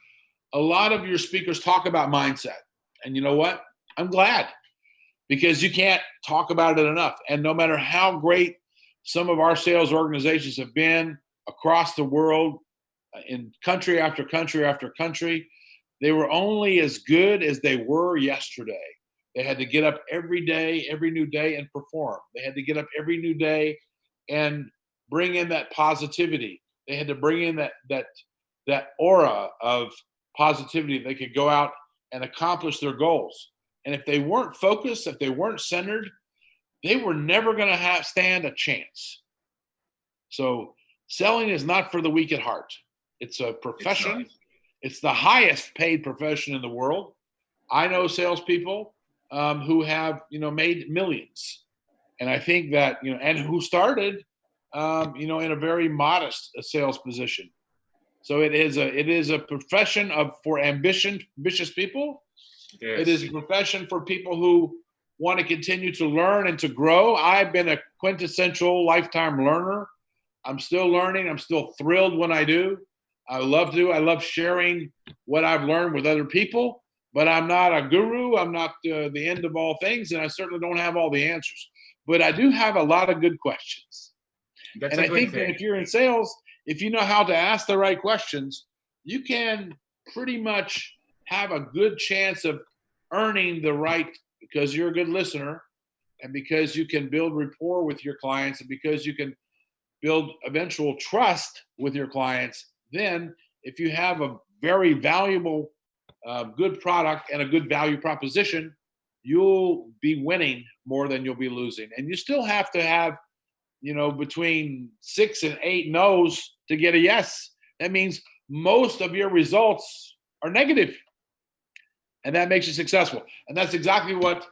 a lot of your speakers talk about mindset. And you know what? I'm glad. Because you can't talk about it enough. And no matter how great some of our sales organizations have been across the world, in country after country after country, they were only as good as they were yesterday. They had to get up every day, every new day, and perform. They had to get up every new day and bring in that positivity. They had to bring in that aura of positivity. They could go out and accomplish their goals. And if they weren't focused, if they weren't centered, they were never going to stand a chance. So selling is not for the weak at heart. It's a profession. It's the highest paid profession in the world. I know salespeople who have, made millions. And I think that, and who started, in a very modest sales position. So it is a profession for ambitious people. Yes. It is a profession for people who want to continue to learn and to grow. I've been a quintessential lifetime learner. I'm still learning. I'm still thrilled when I do. I love sharing what I've learned with other people, but I'm not a guru. I'm not the end of all things, and I certainly don't have all the answers. But I do have a lot of good questions. And I think that if you're in sales, if you know how to ask the right questions, you can pretty much have a good chance of earning the right, because you're a good listener and because you can build rapport with your clients and because you can build eventual trust with your clients. Then if you have a very valuable, good product and a good value proposition, you'll be winning more than you'll be losing. And you still have to have, between 6 and 8 no's to get a yes. That means most of your results are negative. And that makes you successful. And that's exactly what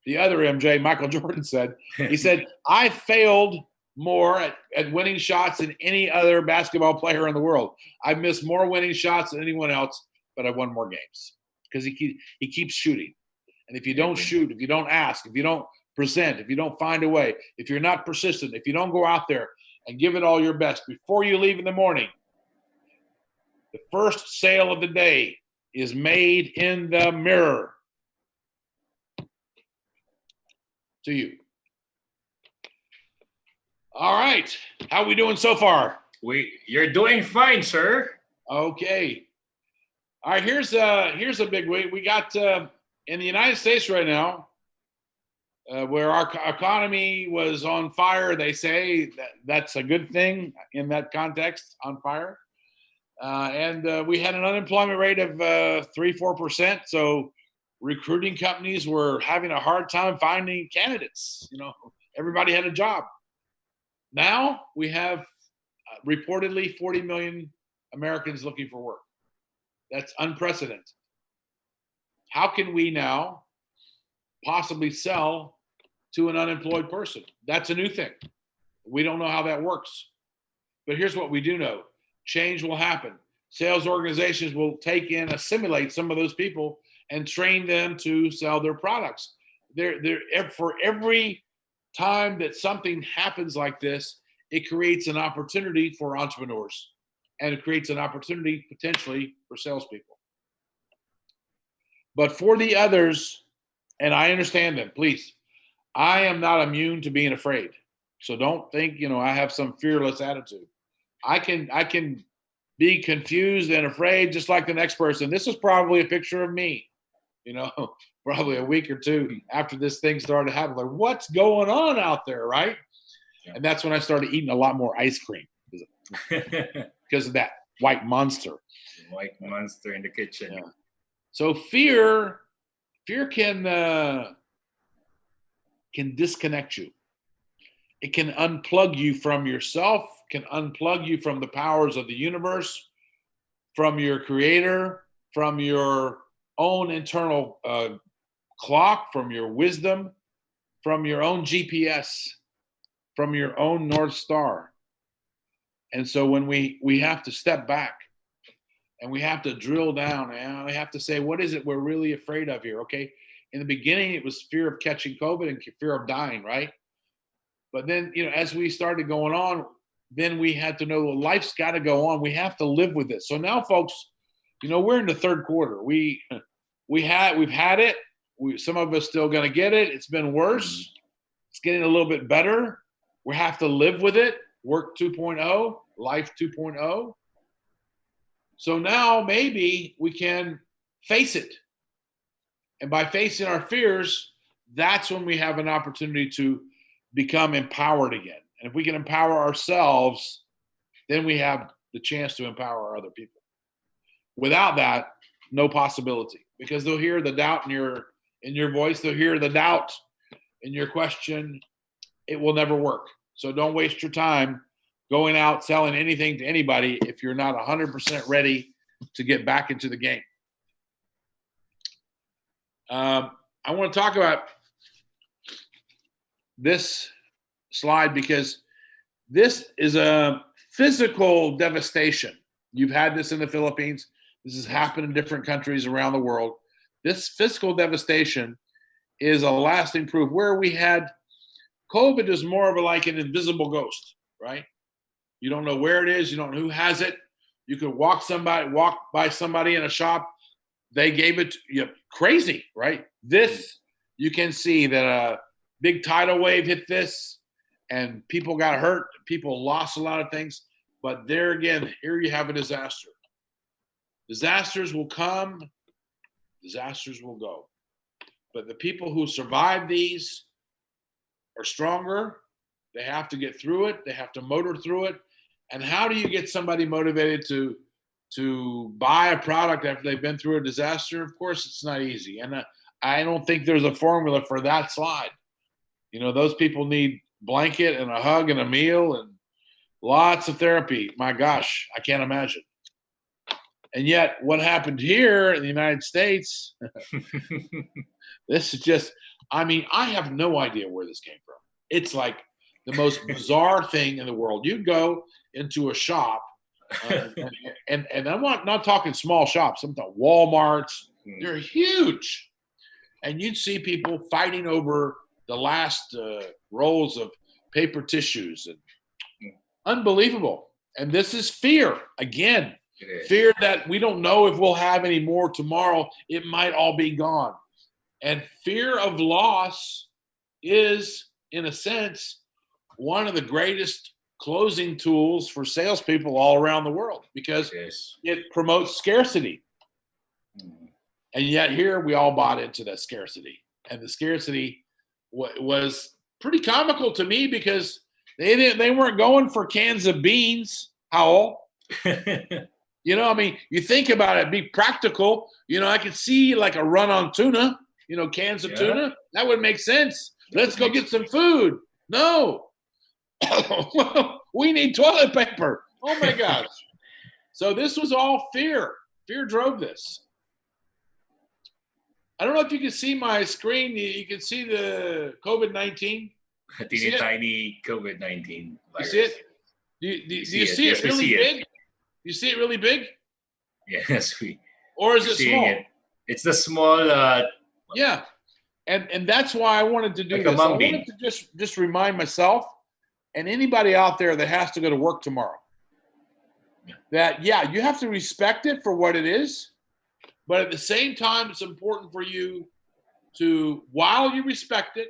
the other MJ, Michael Jordan, said. He said, I failed more at winning shots than any other basketball player in the world. I've missed more winning shots than anyone else, but I've won more games because he keeps shooting. And if you don't shoot, if you don't ask, if you don't present, if you don't find a way, if you're not persistent, if you don't go out there and give it all your best before you leave in the morning, the first sale of the day is made in the mirror to you. All right. How are we doing so far? You're doing fine, sir. Okay. All right, here's a big way. We got in the United States right now, where our economy was on fire. They say that's a good thing in that context, on fire. And we had an unemployment rate of 3-4%. So recruiting companies were having a hard time finding candidates. Everybody had a job. Now we have reportedly 40 million Americans looking for work. That's unprecedented. How can we now possibly sell to an unemployed person? That's a new thing. We don't know how that works. But here's what we do know. Change will happen. Sales organizations will assimilate some of those people and train them to sell their products. For every time that something happens like this, it creates an opportunity for entrepreneurs, and it creates an opportunity potentially for salespeople. But for the others, and I understand them, please, I am not immune to being afraid. So don't think, I have some fearless attitude. I can be confused and afraid just like the next person. This is probably a picture of me, probably a week or two after this thing started happening. Like, what's going on out there, right? Yeah. And that's when I started eating a lot more ice cream because of that white monster. White monster in the kitchen. Yeah. So fear can disconnect you. It can unplug you from yourself, can unplug you from the powers of the universe, from your creator, from your own internal clock, from your wisdom, from your own GPS, from your own North Star. And so when we have to step back and we have to drill down and we have to say, what is it we're really afraid of here? Okay. In the beginning, it was fear of catching COVID and fear of dying, right? But then, as we started going on, then we had to know, well, life's got to go on. We have to live with it. So now, folks, we're in the third quarter. We've had it. Some of us still going to get it. It's been worse. It's getting a little bit better. We have to live with it. Work 2.0, life 2.0. So now maybe we can face it. And by facing our fears, that's when we have an opportunity to become empowered again. And if we can empower ourselves, then we have the chance to empower other people. Without that, no possibility, because they'll hear the doubt in your voice. They'll hear the doubt in your question. It will never work. So don't waste your time going out selling anything to anybody if you're not 100% ready to get back into the game. I want to talk about this slide because this is a physical devastation. You've had this in the Philippines. This has happened in different countries around the world. This physical devastation is a lasting proof. Where we had COVID is more of like an invisible ghost, right? You don't know where it is. You don't know who has it. You could walk by somebody in a shop. They gave it to you. Crazy, right? This, you can see that a big tidal wave hit this and people got hurt. People lost a lot of things. But there again, here you have a disaster. Disasters will come, disasters will go. But the people who survive these are stronger. They have to get through it. They have to motor through it. And how do you get somebody motivated to buy a product after they've been through a disaster? Of course, it's not easy. And I don't think there's a formula for that slide. You know, those people need blanket and a hug and a meal and lots of therapy. My gosh, I can't imagine. And yet what happened here in the United States, this is just, I mean, I have no idea where this came from. It's like the most bizarre thing in the world. You go into a shop, and I'm not talking small shops. I'm talking Walmarts. They're huge. And you'd see people fighting over the last rolls of paper tissues. And unbelievable. And this is fear. Again, fear that we don't know if we'll have any more tomorrow. It might all be gone. And fear of loss is, in a sense, one of the greatest closing tools for salespeople all around the world, because it promotes scarcity. And yet here we all bought into that scarcity. And the scarcity was pretty comical to me, because they weren't going for cans of beans, Howell. You know, I mean, you think about it, be practical. You know, I could see like a run on tuna, you know, cans of tuna. That would make sense. Let's go get some food. No. We need toilet paper. Oh, my gosh. So this was all fear. Fear drove this. I don't know if you can see my screen. You can see the COVID-19. Teeny tiny COVID-19 virus. You see it? Do you see it really big? You see it really big? Yes, or is it small? It's the small. Yeah, and that's why I wanted to do like this. I wanted to just remind myself and anybody out there that has to go to work tomorrow that you have to respect it for what it is, but at the same time, it's important for you to, while you respect it,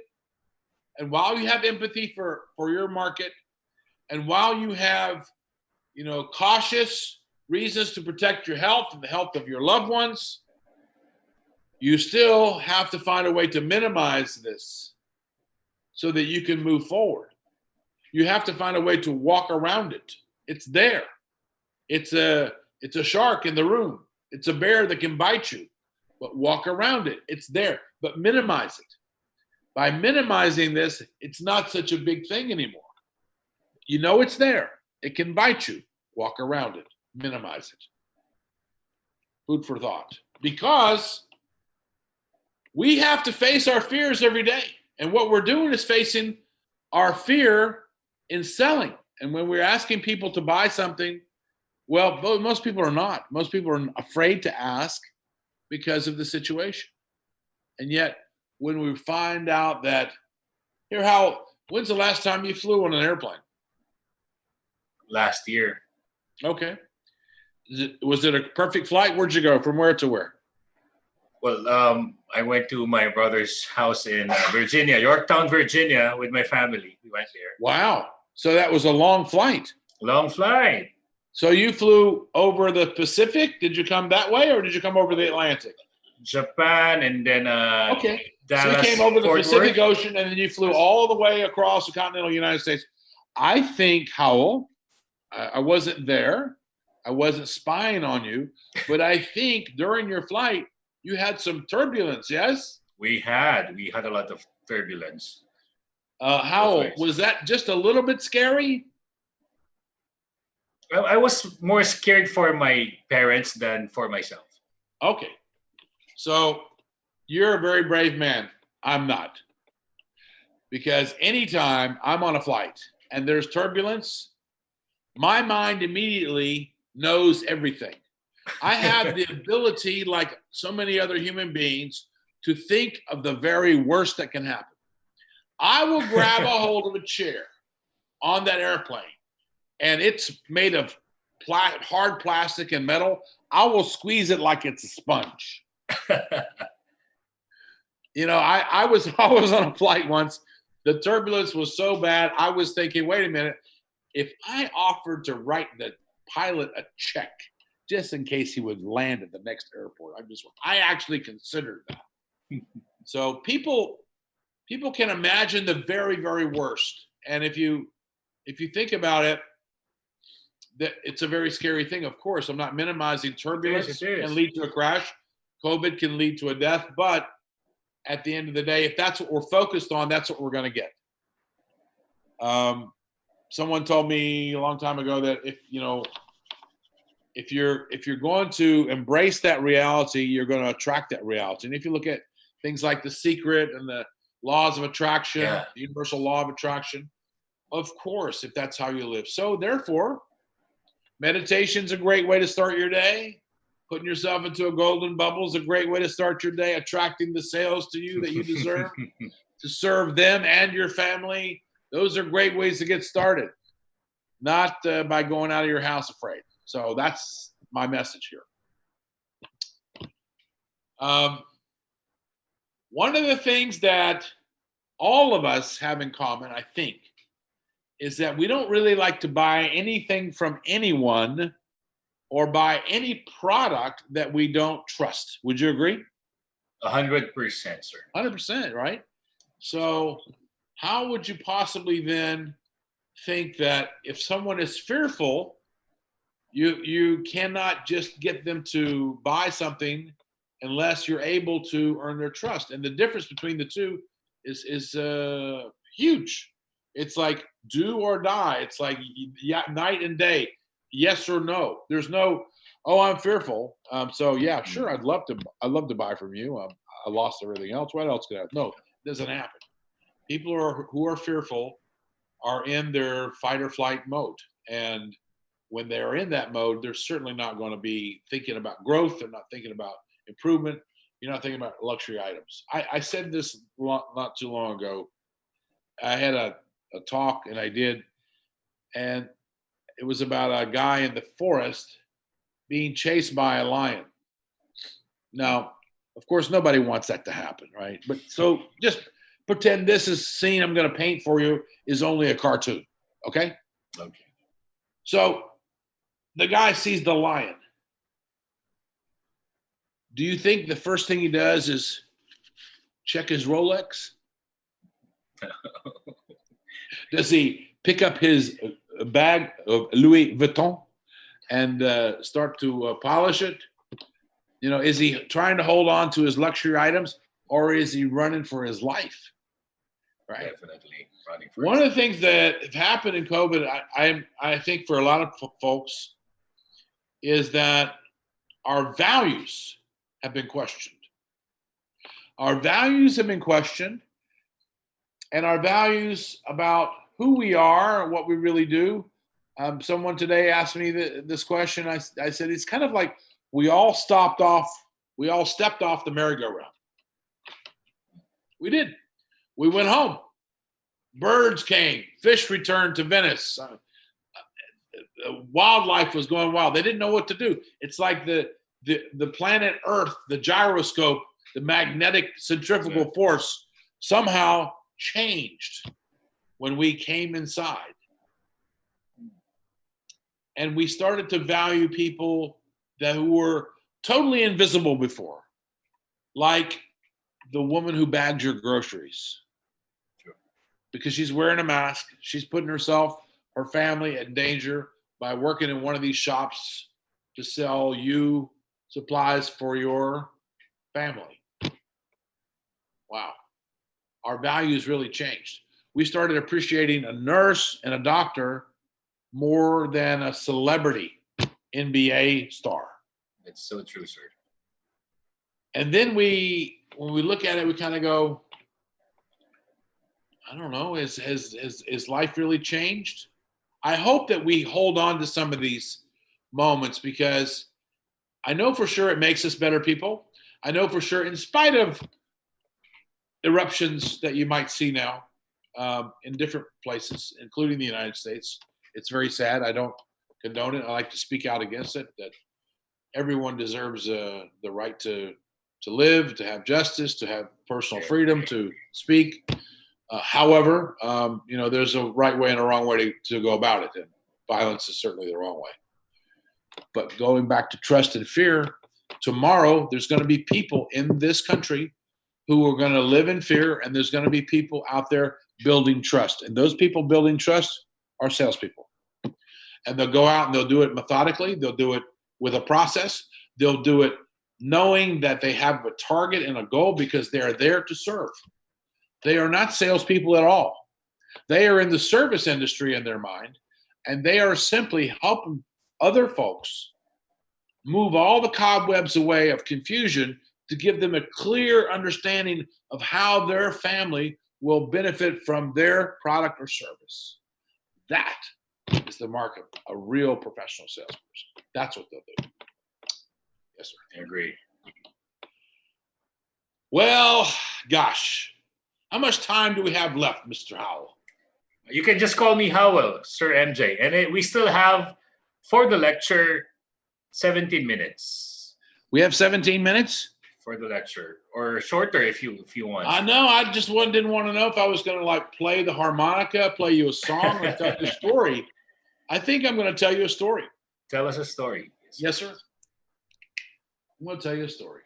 and while you have empathy for your market, and while you have, you know, cautious reasons to protect your health and the health of your loved ones, you still have to find a way to minimize this so that you can move forward. You have to find a way to walk around it. It's there. It's a shark in the room. It's a bear that can bite you, but walk around it. It's there, but minimize it. By minimizing this, it's not such a big thing anymore. You know it's there. It can bite you. Walk around it. Minimize it. Food for thought. Because we have to face our fears every day. And what we're doing is facing our fear in selling. And when we're asking people to buy something, well, most people are not. Most people are afraid to ask because of the situation. And yet, when we find out that, when's the last time you flew on an airplane? Last year. Okay. Was it a perfect flight? Where'd you go? From where to where? Well, I went to my brother's house in Virginia, Yorktown, Virginia, with my family. We went there. Wow. So that was a long flight. Long flight. So you flew over the Pacific? Did you come that way, or did you come over the Atlantic? Japan, and then okay. Dallas, so you came over the Fort Pacific Worth. Ocean, and then you flew all the way across the continental United States. I think, Howell, I wasn't there. I wasn't spying on you. But I think during your flight, you had some turbulence, yes? We had a lot of turbulence. Howell, was that just a little bit scary? I was more scared for my parents than for myself. Okay. So you're a very brave man. I'm not. Because anytime I'm on a flight and there's turbulence, my mind immediately knows everything. I have the ability, like so many other human beings, to think of the very worst that can happen. I will grab a hold of a chair on that airplane, and it's made of hard plastic and metal. I will squeeze it like it's a sponge. You know, I was on a flight once. The turbulence was so bad, I was thinking, wait a minute, if I offered to write the pilot a check just in case he would land at the next airport. I actually considered that. So people can imagine the very, very worst. And if you think about it, that it's a very scary thing. Of course, I'm not minimizing turbulence can lead to a crash. COVID can lead to a death, but at the end of the day, if that's what we're focused on, that's what we're going to get. Someone told me a long time ago that if you're going to embrace that reality, you're going to attract that reality. And if you look at things like The Secret and the laws of attraction, the universal law of attraction, of course, if that's how you live. So therefore, meditation's a great way to start your day. Putting yourself into a golden bubble is a great way to start your day. Attracting the sales to you that you deserve to serve them and your family. Those are great ways to get started. Not by going out of your house afraid. So that's my message here. One of the things that all of us have in common, I think, is that we don't really like to buy anything from anyone or buy any product that we don't trust. Would you agree? 100%, sir. 100%, right? So how would you possibly then think that if someone is fearful, you cannot just get them to buy something unless you're able to earn their trust? And the difference between the two is huge. It's like do or die. It's like night and day. Yes or no. There's no, oh, I'm fearful. So yeah, sure, I'd love to buy from you. I lost everything else. What else could I have? No, it doesn't happen. People who are fearful are in their fight or flight mode. And when they're in that mode, they're certainly not going to be thinking about growth. They're not thinking about improvement. You're not thinking about luxury items. I said this not too long ago. I had a talk and I did, and it was about a guy in the forest being chased by a lion. Now, of course, nobody wants that to happen, right? But so just pretend this is scene I'm going to paint for you is only a cartoon, okay? Okay. So the guy sees the lion. Do you think the first thing he does is check his Rolex? Does he pick up his bag of Louis Vuitton and start to polish it? You know, is he trying to hold on to his luxury items, or is he running for his life? Right. Definitely running for One of the things that have happened in COVID, I think for a lot of folks, is that our values have been questioned. Our values have been questioned, and our values about who we are and what we really do. Someone today asked me this question. I said, it's kind of like we all stepped off the merry-go-round. We did. We went home. Birds came. Fish returned to Venice. Wildlife was going wild. They didn't know what to do. It's like the planet Earth, the gyroscope, the magnetic centrifugal force somehow changed when we came inside. And we started to value people who were totally invisible before, like the woman who bagged your groceries. Sure. Because she's wearing a mask, she's putting herself, her family at danger by working in one of these shops to sell you supplies for your family. Wow. Our values really changed. We started appreciating a nurse and a doctor more than a celebrity NBA star. It's so true, sir. And then when we look at it, we kind of go, I don't know, has life really changed? I hope that we hold on to some of these moments, because I know for sure it makes us better people. I know for sure, in spite of eruptions that you might see now in different places, including the United States, it's very sad. I don't condone it. I like to speak out against it, that everyone deserves the right to live, to have justice, to have personal freedom, to speak. However, there's a right way and a wrong way to go about it. And violence is certainly the wrong way. But going back to trust and fear, tomorrow there's going to be people in this country who are going to live in fear, and there's going to be people out there building trust. And those people building trust are salespeople. And they'll go out and they'll do it methodically. They'll do it with a process. They'll do it knowing that they have a target and a goal because they are there to serve. They are not salespeople at all. They are in the service industry in their mind, and they are simply helping other folks move all the cobwebs away of confusion to give them a clear understanding of how their family will benefit from their product or service. That is the mark of a real professional salesperson. That's what they'll do. Yes, sir. I agree. Well, gosh, how much time do we have left, Mr. Howell? You can just call me Howell, Sir MJ. And we still have, for the lecture, 17 minutes. We have 17 minutes? For the lecture. Or shorter if you want. I know. I just didn't want to know if I was going to like play the harmonica, play you a song, or tell you a story. I think I'm going to tell you a story. Tell us a story. Yes, sir. I'm going to tell you a story.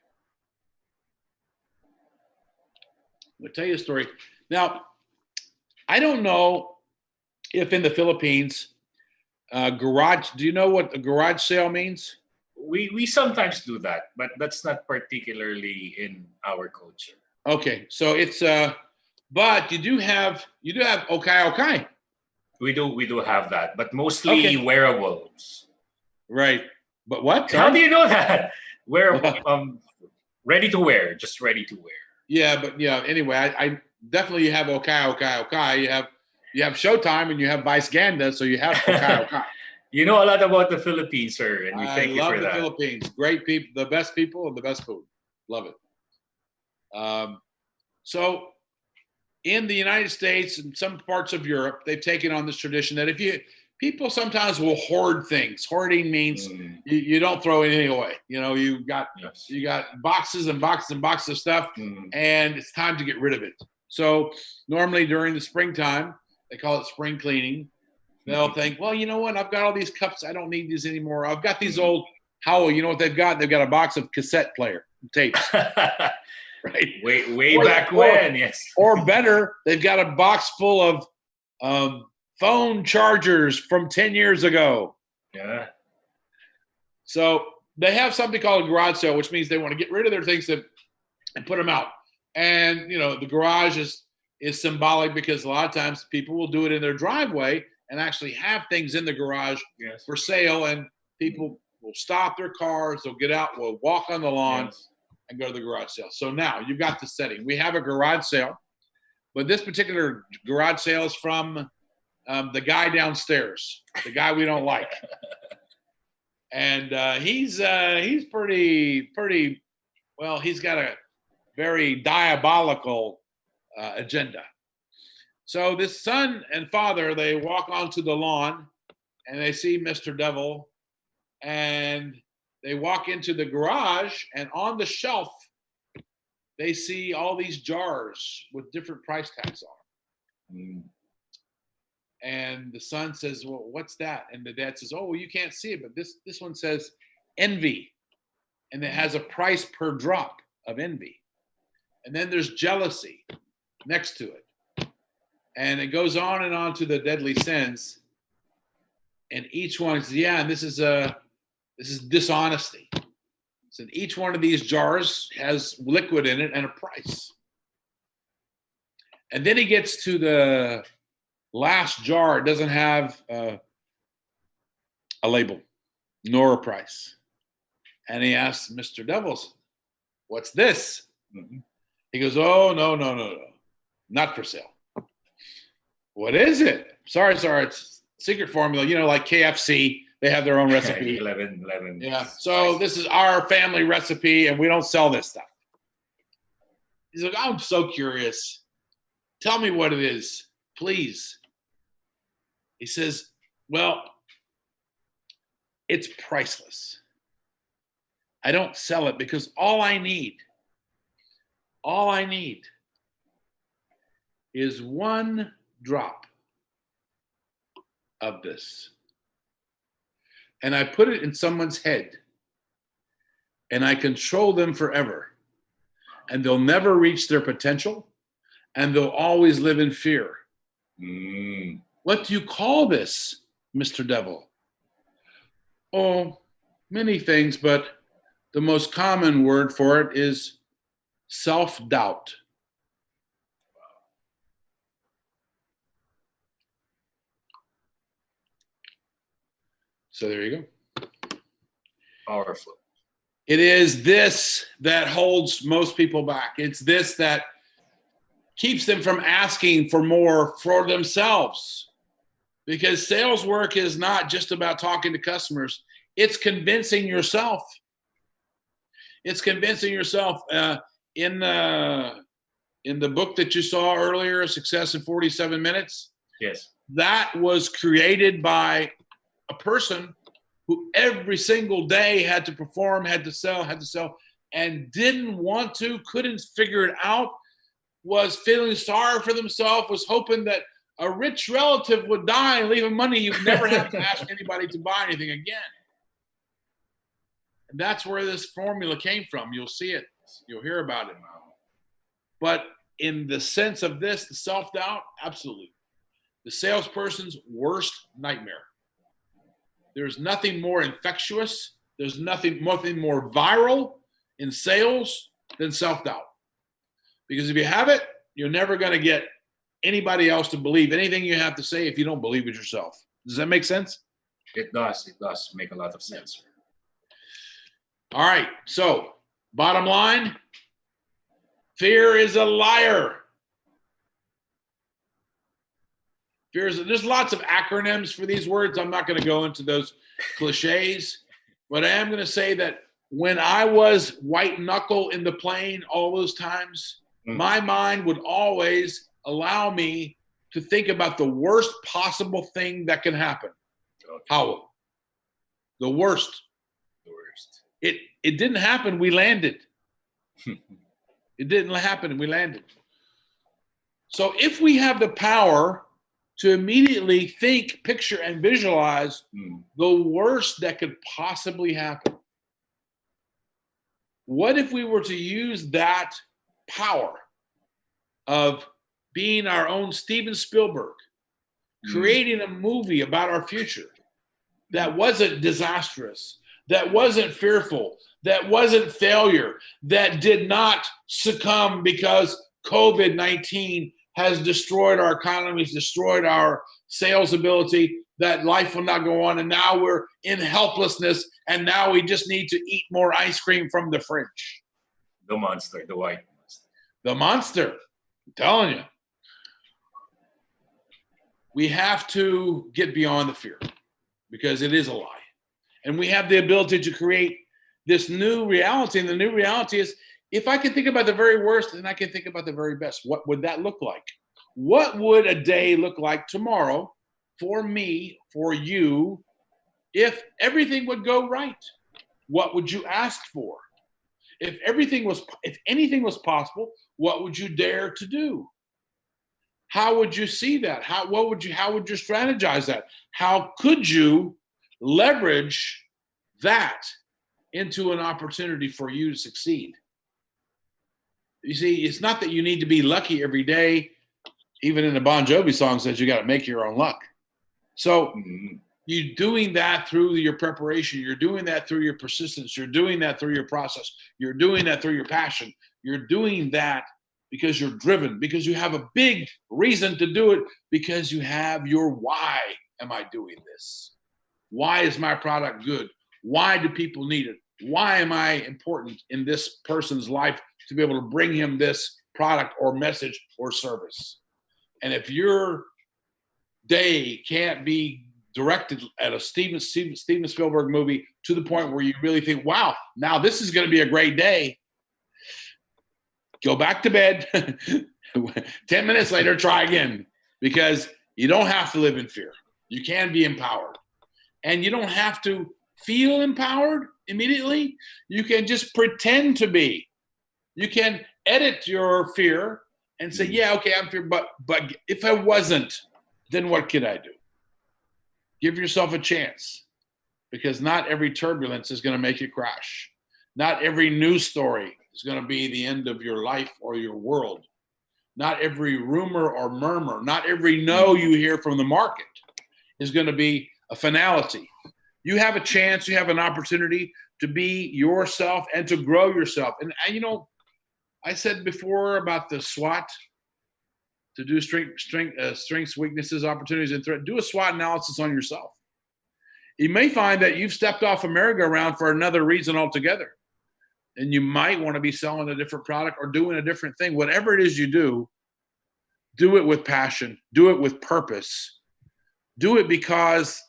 I'm going to tell you a story. Now, I don't know if in the Philippines, do you know what a garage sale means? We sometimes do that, but that's not particularly in our culture. Okay, so it's but you do have okay. We do have that, but mostly wearables. Right. But what? How do you know that? Ready to wear, just ready to wear. Yeah, but yeah, anyway, I definitely have okay. You have Showtime and you have Vice Ganda, so you have okay. You know a lot about the Philippines, sir, and we thank you for that. I love the Philippines. Great people, the best people, and the best food. Love it. So in the United States and some parts of Europe, they've taken on this tradition that people sometimes will hoard things. Hoarding means you don't throw anything away. You know, you got boxes and boxes and boxes of stuff, and it's time to get rid of it. So normally during the springtime, they call it spring cleaning. They'll think, well, you know what? I've got all these cups. I don't need these anymore. I've got these old Howell. You know what they've got? They've got a box of cassette player tapes. Right? Way back when, yes. Or better, they've got a box full of phone chargers from 10 years ago. Yeah. So they have something called a garage sale, which means they want to get rid of their things and put them out. And, you know, the garage is symbolic because a lot of times people will do it in their driveway and actually have things in the garage for sale, and people will stop their cars, they'll get out, will walk on the lawn and go to the garage sale. So now you've got the setting. We have a garage sale, but this particular garage sale is from the guy downstairs, the guy we don't like. And he's pretty well, he's got a very diabolical agenda. So this son and father, they walk onto the lawn and they see Mr. Devil, and they walk into the garage, and on the shelf, they see all these jars with different price tags on them. And the son says, well, what's that? And the dad says, oh, well, you can't see it, but this one says envy. And it has a price per drop of envy. And then there's jealousy next to it. And it goes on and on to the deadly sins. And each one is, and this is dishonesty. So each one of these jars has liquid in it and a price. And then he gets to the last jar. It doesn't have a label nor a price. And he asks Mr. Devils, what's this? He goes, oh, no. Not for sale. What is it? Sorry. It's secret formula. You know, like KFC, they have their own recipe. 11. Yeah. So this is our family recipe, and we don't sell this stuff. He's like, I'm so curious. Tell me what it is, please. He says, well, it's priceless. I don't sell it because all I need is one drop of this. and I put it in someone's head and I control them forever, and they'll never reach their potential and they'll always live in fear. What do you call this, Mr. Devil? Oh, many things, but the most common word for it is self-doubt. So there you go. Powerful. It is this that holds most people back. It's this that keeps them from asking for more for themselves. Because sales work is not just about talking to customers. It's convincing yourself. It's convincing yourself. In the book that you saw earlier, Success in 47 Minutes, yes, that was created by a person who every single day had to perform, had to sell, and didn't want to, couldn't figure it out, was feeling sorry for themselves, was hoping that a rich relative would die and leave him money. You'd never have to ask anybody to buy anything again. And that's where this formula came from. You'll see it. You'll hear about it. But in the sense of this, the self-doubt, absolutely. The salesperson's worst nightmare. There's nothing more infectious. There's nothing more viral in sales than self-doubt. Because if you have it, you're never going to get anybody else to believe anything you have to say if you don't believe it yourself. Does that make sense? It does. It does make a lot of sense. All right. So, bottom line, fear is a liar. There's lots of acronyms for these words. I'm not going to go into those cliches, but I am going to say that when I was white knuckle in the plane all those times, my mind would always allow me to think about the worst possible thing that can happen. How? The worst. The worst. It didn't happen. We landed. It didn't happen. We landed. So if we have the power to immediately think, picture, and visualize the worst that could possibly happen, what if we were to use that power of being our own Steven Spielberg, creating a movie about our future that wasn't disastrous, that wasn't fearful, that wasn't failure, that did not succumb because COVID-19 has destroyed our economies, destroyed our sales ability, that life will not go on, and now we're in helplessness, and now we just need to eat more ice cream from the fridge. The monster, the white monster. The monster, I'm telling you. We have to get beyond the fear because it is a lie. And we have the ability to create this new reality, and the new reality is, if I can think about the very worst and I can think about the very best, what would that look like? What would a day look like tomorrow for me, for you, if everything would go right? What would you ask for? If anything was possible, what would you dare to do? How would you see that? How would you strategize that? How could you leverage that into an opportunity for you to succeed? You see, it's not that you need to be lucky every day. Even in the Bon Jovi song says you got to make your own luck. So you're doing that through your preparation. You're doing that through your persistence. You're doing that through your process. You're doing that through your passion. You're doing that because you're driven, because you have a big reason to do it, because you have your why am I doing this? Why is my product good? Why do people need it? Why am I important in this person's life to be able to bring him this product or message or service? And if your day can't be directed at a Steven Spielberg movie to the point where you really think, wow, now this is going to be a great day, go back to bed. 10 minutes later, try again, because you don't have to live in fear. You can be empowered. And you don't have to feel empowered immediately. You can just pretend to be. You can edit your fear and say, yeah, okay, I'm fear, but if I wasn't, then what could I do? Give yourself a chance. because not every turbulence is going to make you crash. Not every news story is going to be the end of your life or your world. Not every rumor or murmur, not every no you hear from the market is going to be a finality. You have a chance, you have an opportunity to be yourself and to grow yourself. And you know, I said before about the SWOT, to do strengths, weaknesses, opportunities, and threats. Do a SWOT analysis on yourself. You may find that you've stepped off a merry-go-round for another reason altogether. And you might want to be selling a different product or doing a different thing. Whatever it is you do it with passion. Do it with purpose. Do it because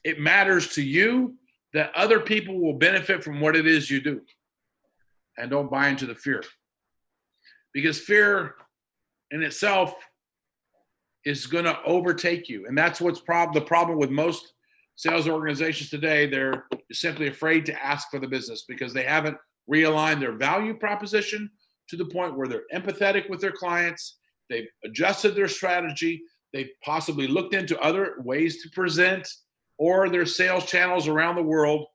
it matters to you that other people will benefit from what it is you do. And don't buy into the fear. Because fear in itself is going to overtake you. And that's what's the problem with most sales organizations today. They're simply afraid to ask for the business because they haven't realigned their value proposition to the point where they're empathetic with their clients. They've adjusted their strategy. They've possibly looked into other ways to present or their sales channels around the world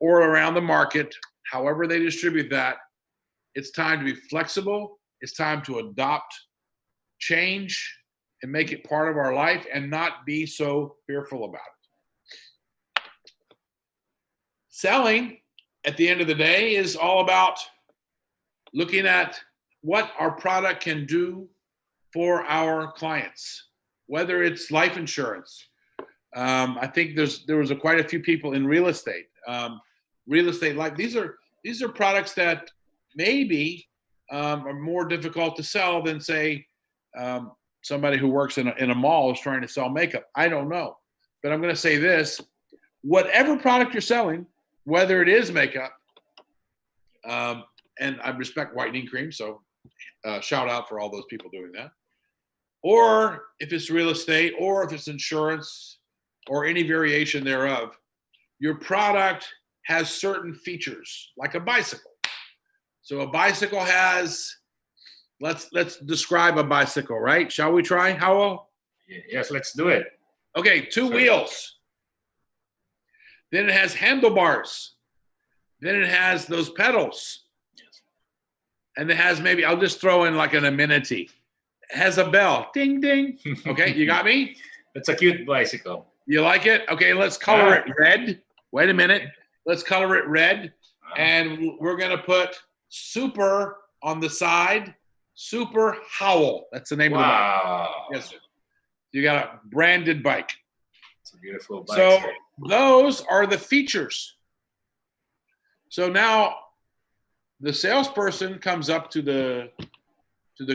or around the market, however they distribute that. It's time to be flexible. It's time to adopt change and make it part of our life and not be so fearful about it. Selling, at the end of the day, is all about looking at what our product can do for our clients, whether it's life insurance. I think there was quite a few people in real estate. Real estate life. These are products that maybe are more difficult to sell than, say, somebody who works in a mall is trying to sell makeup. I don't know, but I'm going to say this: whatever product you're selling, whether it is makeup, and I respect whitening cream, so shout out for all those people doing that, or if it's real estate, or if it's insurance, or any variation thereof, your product has certain features, like a bicycle. So a bicycle has, let's describe a bicycle, right? Shall we try, Howell? Yes, let's do it. Okay, two wheels. Then it has handlebars. Then it has those pedals. Yes. And it has maybe, I'll just throw in like an amenity. It has a bell. Ding, ding. Okay, you got me? That's a cute bicycle. You like it? Okay, let's color it red. Wait a minute. Let's color it red. And we're going to put Super on the side. Super Howell. That's the name of the bike. Yes, sir. You got a branded bike. It's a beautiful bike. So those are the features. So now the salesperson comes up to the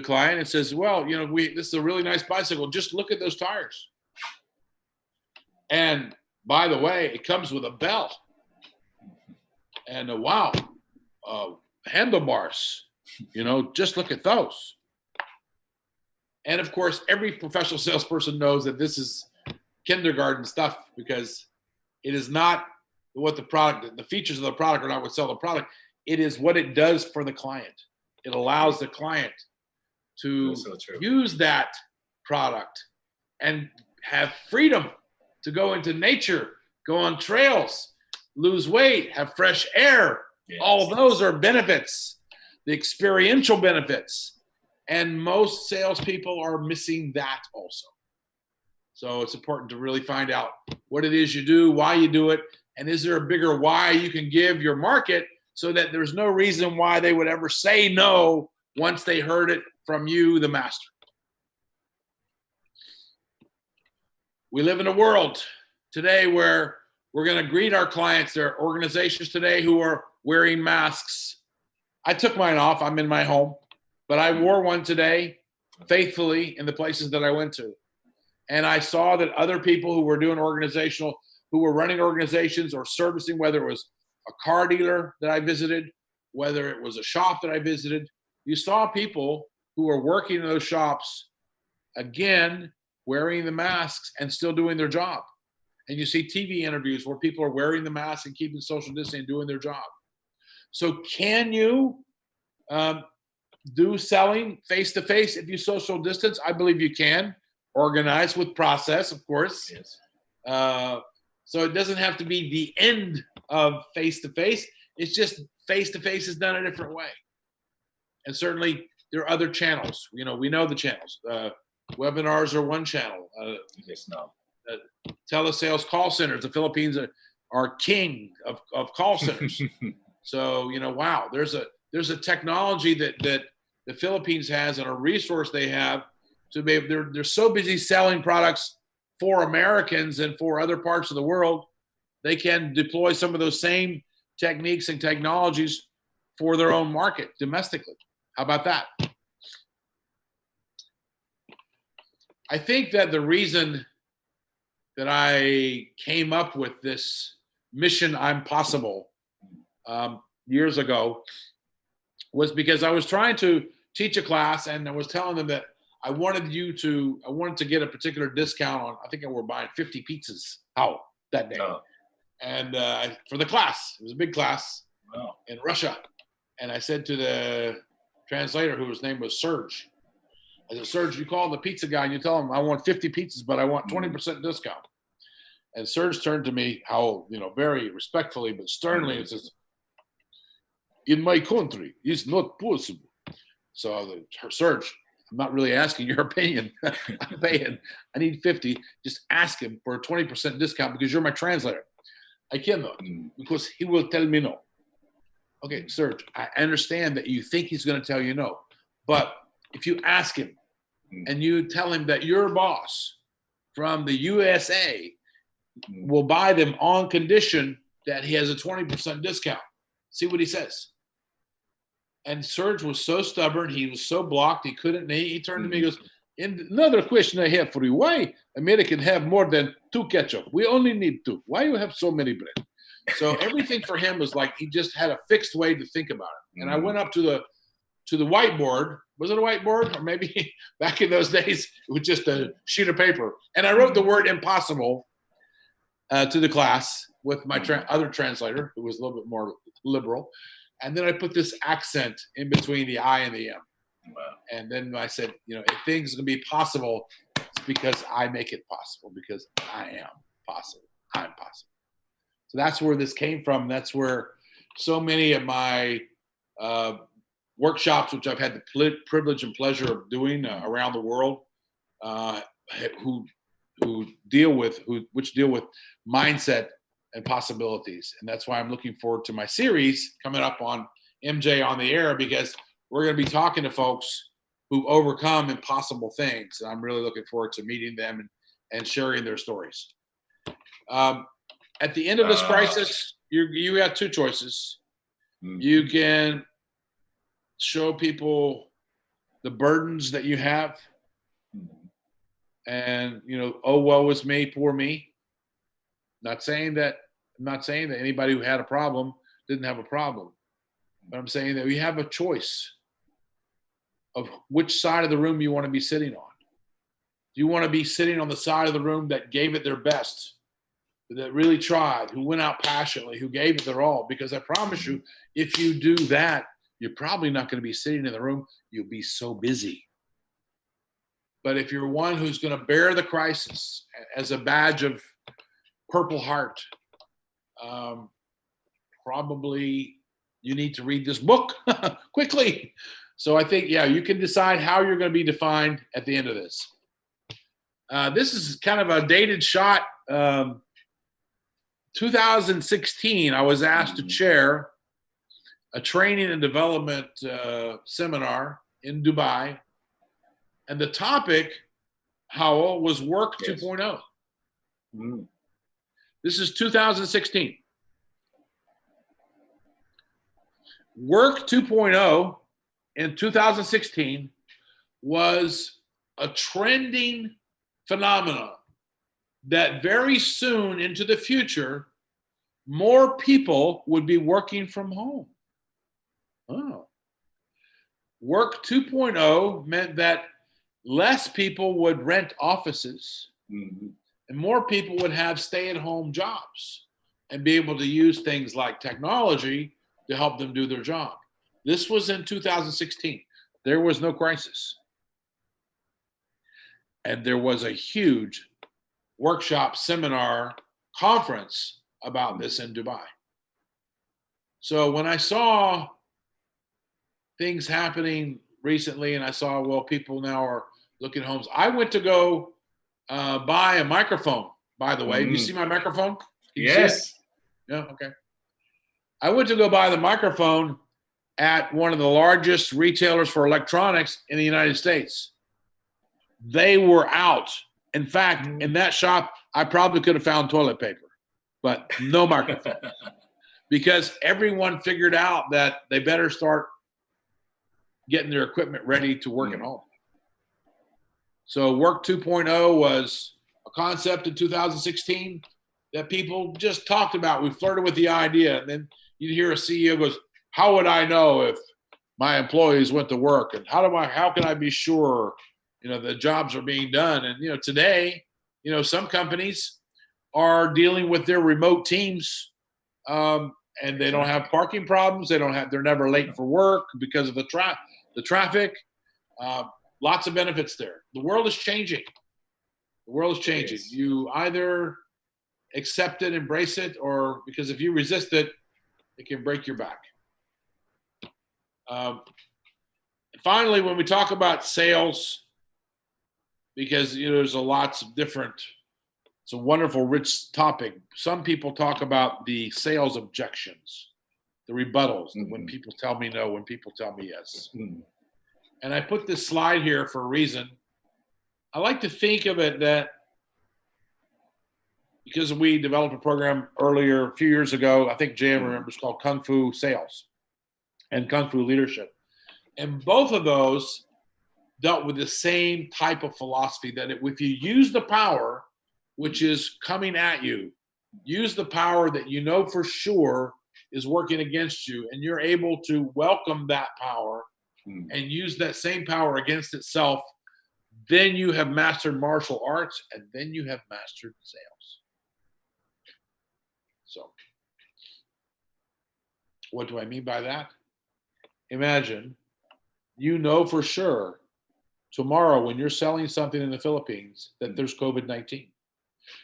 client and says, well, you know, this is a really nice bicycle. Just look at those tires. And by the way, it comes with a bell. And handlebars, you know, just look at those. And of course, every professional salesperson knows that this is kindergarten stuff, because it is not what the features of the product are not what sell the product. It is what it does for the client. It allows the client to use that product and have freedom to go into nature, go on trails, lose weight, have fresh air. Yes. All of those are benefits, the experiential benefits. And most salespeople are missing that also. So it's important to really find out what it is you do, why you do it, and is there a bigger why you can give your market so that there's no reason why they would ever say no once they heard it from you, the master. We live in a world today where we're going to greet our clients. There are organizations today who are wearing masks. I took mine off. I'm in my home. But I wore one today faithfully in the places that I went to. And I saw that other people who were doing who were running organizations or servicing, whether it was a car dealer that I visited, whether it was a shop that I visited, you saw people who were working in those shops, again, wearing the masks and still doing their job. And you see TV interviews where people are wearing the mask and keeping social distancing and doing their job. So can you do selling face-to-face if you social distance? I believe you can. Organize with process, of course. Yes. So it doesn't have to be the end of face-to-face. It's just face-to-face is done a different way. And certainly there are other channels. We know the channels. Webinars are one channel. Telesales call centers. The Philippines are king of call centers. So, wow, there's a technology that the Philippines has and a resource they have to be able, they're so busy selling products for Americans and for other parts of the world, they can deploy some of those same techniques and technologies for their own market domestically. How about that? I think that the reason that I came up with this mission I'm possible years ago was because I was trying to teach a class and I was telling them that I wanted to get a particular discount on, I think we were buying 50 pizzas out that day. Oh. And for the class, it was a big class in Russia. And I said to the translator, whose name was Serge, I said, Serge, you call the pizza guy and you tell him I want 50 pizzas, but I want 20% discount. And Serge turned to me, very respectfully but sternly, and says, in my country, it's not possible. So Serge, I'm not really asking your opinion. I'm paying. I need 50. Just ask him for a 20% discount because you're my translator. I cannot because he will tell me no. Okay, Serge, I understand that you think he's going to tell you no. But if you ask him and you tell him that your boss from the USA will buy them on condition that he has a 20% discount, see what he says. And Serge was so stubborn. He was so blocked. He couldn't. He turned to me and goes, another question I have for you. Why American have more than 2 ketchup? We only need 2. Why you have so many bread? So everything for him was like he just had a fixed way to think about it. And I went up to the whiteboard. Was it a whiteboard? Or maybe back in those days, it was just a sheet of paper. And I wrote the word impossible to the class with my other translator, who was a little bit more liberal. And then I put this accent in between the I and the M. Wow. And then I said, if things are going to be possible, it's because I make it possible, because I am possible. I'm possible. So that's where this came from. That's where so many of my workshops, which I've had the privilege and pleasure of doing around the world, which deal with mindset and possibilities. And that's why I'm looking forward to my series coming up on MJ on the Air, because we're going to be talking to folks who overcome impossible things. And I'm really looking forward to meeting them and sharing their stories. At the end of this crisis, you have 2 choices. You can show people the burdens that you have and, oh, woe is me, poor me. I'm not saying that anybody who had a problem didn't have a problem, but I'm saying that we have a choice of which side of the room you want to be sitting on. Do you want to be sitting on the side of the room that gave it their best, that really tried, who went out passionately, who gave it their all? Because I promise you, if you do that, you're probably not going to be sitting in the room. You'll be so busy. But if you're one who's going to bear the crisis as a badge of Purple Heart, probably you need to read this book quickly. So I think, you can decide how you're going to be defined at the end of this. This is kind of a dated shot. 2016, I was asked to chair a training and development seminar in Dubai. And the topic, Howell, was Work 2.0. This is 2016. Work 2.0 in 2016 was a trending phenomenon that very soon into the future, more people would be working from home. Oh. Work 2.0 meant that less people would rent offices and more people would have stay-at-home jobs and be able to use things like technology to help them do their job. This was in 2016. There was no crisis. And there was a huge workshop seminar conference about this in Dubai. So when I saw things happening recently and I saw, well, people now are looking at homes, I went to go buy a microphone, by the way. Do you see my microphone? Can you see it? Yeah, okay. I went to go buy the microphone at one of the largest retailers for electronics in the United States. They were out. In fact, in that shop, I probably could have found toilet paper, but no microphone. Because everyone figured out that they better start getting their equipment ready to work at home. So Work 2.0 was a concept in 2016 that people just talked about. We flirted with the idea, and then you'd hear a CEO goes, how would I know if my employees went to work, and how can I be sure, the jobs are being done? And, today, some companies are dealing with their remote teams, and they don't have parking problems. They're never late for work because of the traffic. Lots of benefits there. The world is changing. Yes. You either accept it, embrace it, or because if you resist it, it can break your back. Finally, when we talk about sales, because there's lots of different, it's a wonderful, rich topic. Some people talk about the sales objections, the rebuttals, when people tell me no, when people tell me yes. And I put this slide here for a reason. I like to think of it that because we developed a program earlier, a few years ago, I think Jan remembers, called Kung Fu Sales and Kung Fu Leadership. And both of those dealt with the same type of philosophy, that if you use the power which is coming at you, use the power that you know for sure is working against you, and you're able to welcome that power and use that same power against itself, then you have mastered martial arts, and then you have mastered sales. So, what do I mean by that? Imagine you know for sure tomorrow when you're selling something in the Philippines that there's COVID-19.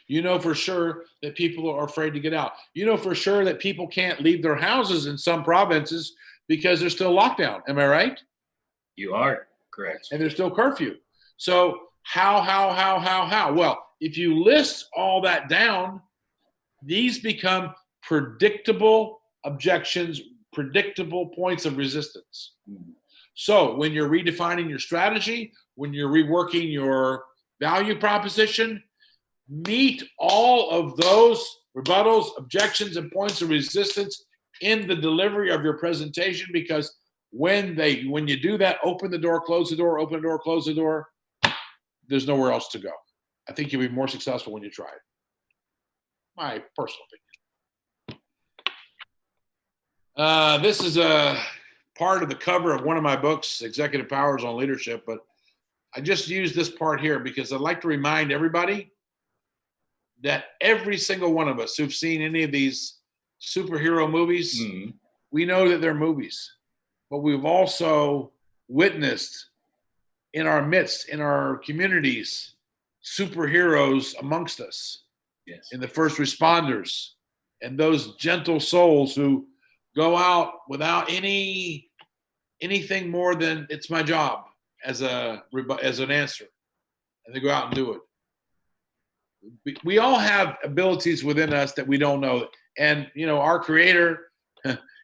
You know for sure that people are afraid to get out. You know for sure that people can't leave their houses in some provinces because there's still lockdown. Am I right? You are correct. And there's still curfew. So how? Well, if you list all that down, these become predictable objections, predictable points of resistance. So when you're redefining your strategy, when you're reworking your value proposition, meet all of those rebuttals, objections, and points of resistance in the delivery of your presentation, because when you do that, open the door, close the door, open the door, close the door, there's nowhere else to go. I think you'll be more successful when you try it. My personal opinion. This is a part of the cover of one of my books, Executive Powers on Leadership, but I just use this part here because I'd like to remind everybody that every single one of us who've seen any of these superhero movies, we know that they're movies, but we've also witnessed in our midst, in our communities, superheroes amongst us. Yes. In the first responders and those gentle souls who go out without anything more than it's my job as an answer, and they go out and do it. We all have abilities within us that we don't know, and our Creator,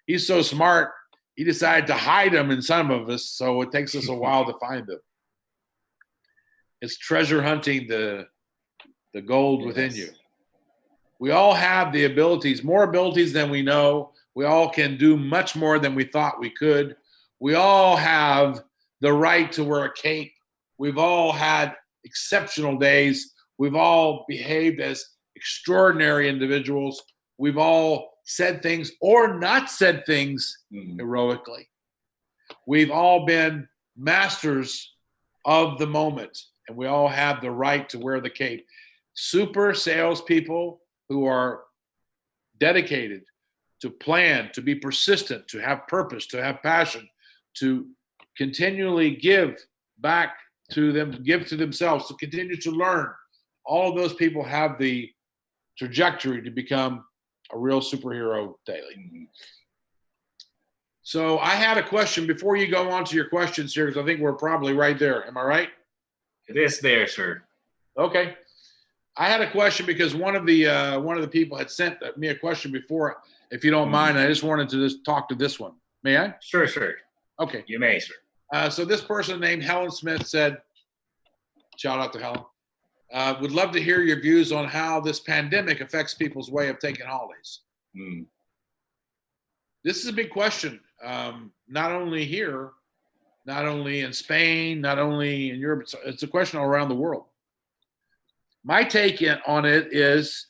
he's so smart, he decided to hide them in some of us, so it takes us a while to find them. It's treasure hunting the gold within you. We all have the abilities, more abilities than we know. We all can do much more than we thought we could. We all have the right to wear a cape. We've all had exceptional days. We've all behaved as extraordinary individuals. We've all said things or not said things heroically. We've all been masters of the moment, and we all have the right to wear the cape. Super salespeople who are dedicated to plan, to be persistent, to have purpose, to have passion, to continually give back to them, give to themselves, to continue to learn. All of those people have the trajectory to become a real superhero daily. So I had a question before you go on to your questions here, because I think we're probably right there. Am I right? It is there, sir. Okay. I had a question because one of the people had sent me a question before. If you don't mind, I just wanted to just talk to this one. May I? Sure, sir. Okay. You may, sir. So this person named Helen Smith said, shout out to Helen, would love to hear your views on how this pandemic affects people's way of taking holidays. This is a big question, not only here, not only in Spain, not only in Europe, it's a question all around the world. My take on it is,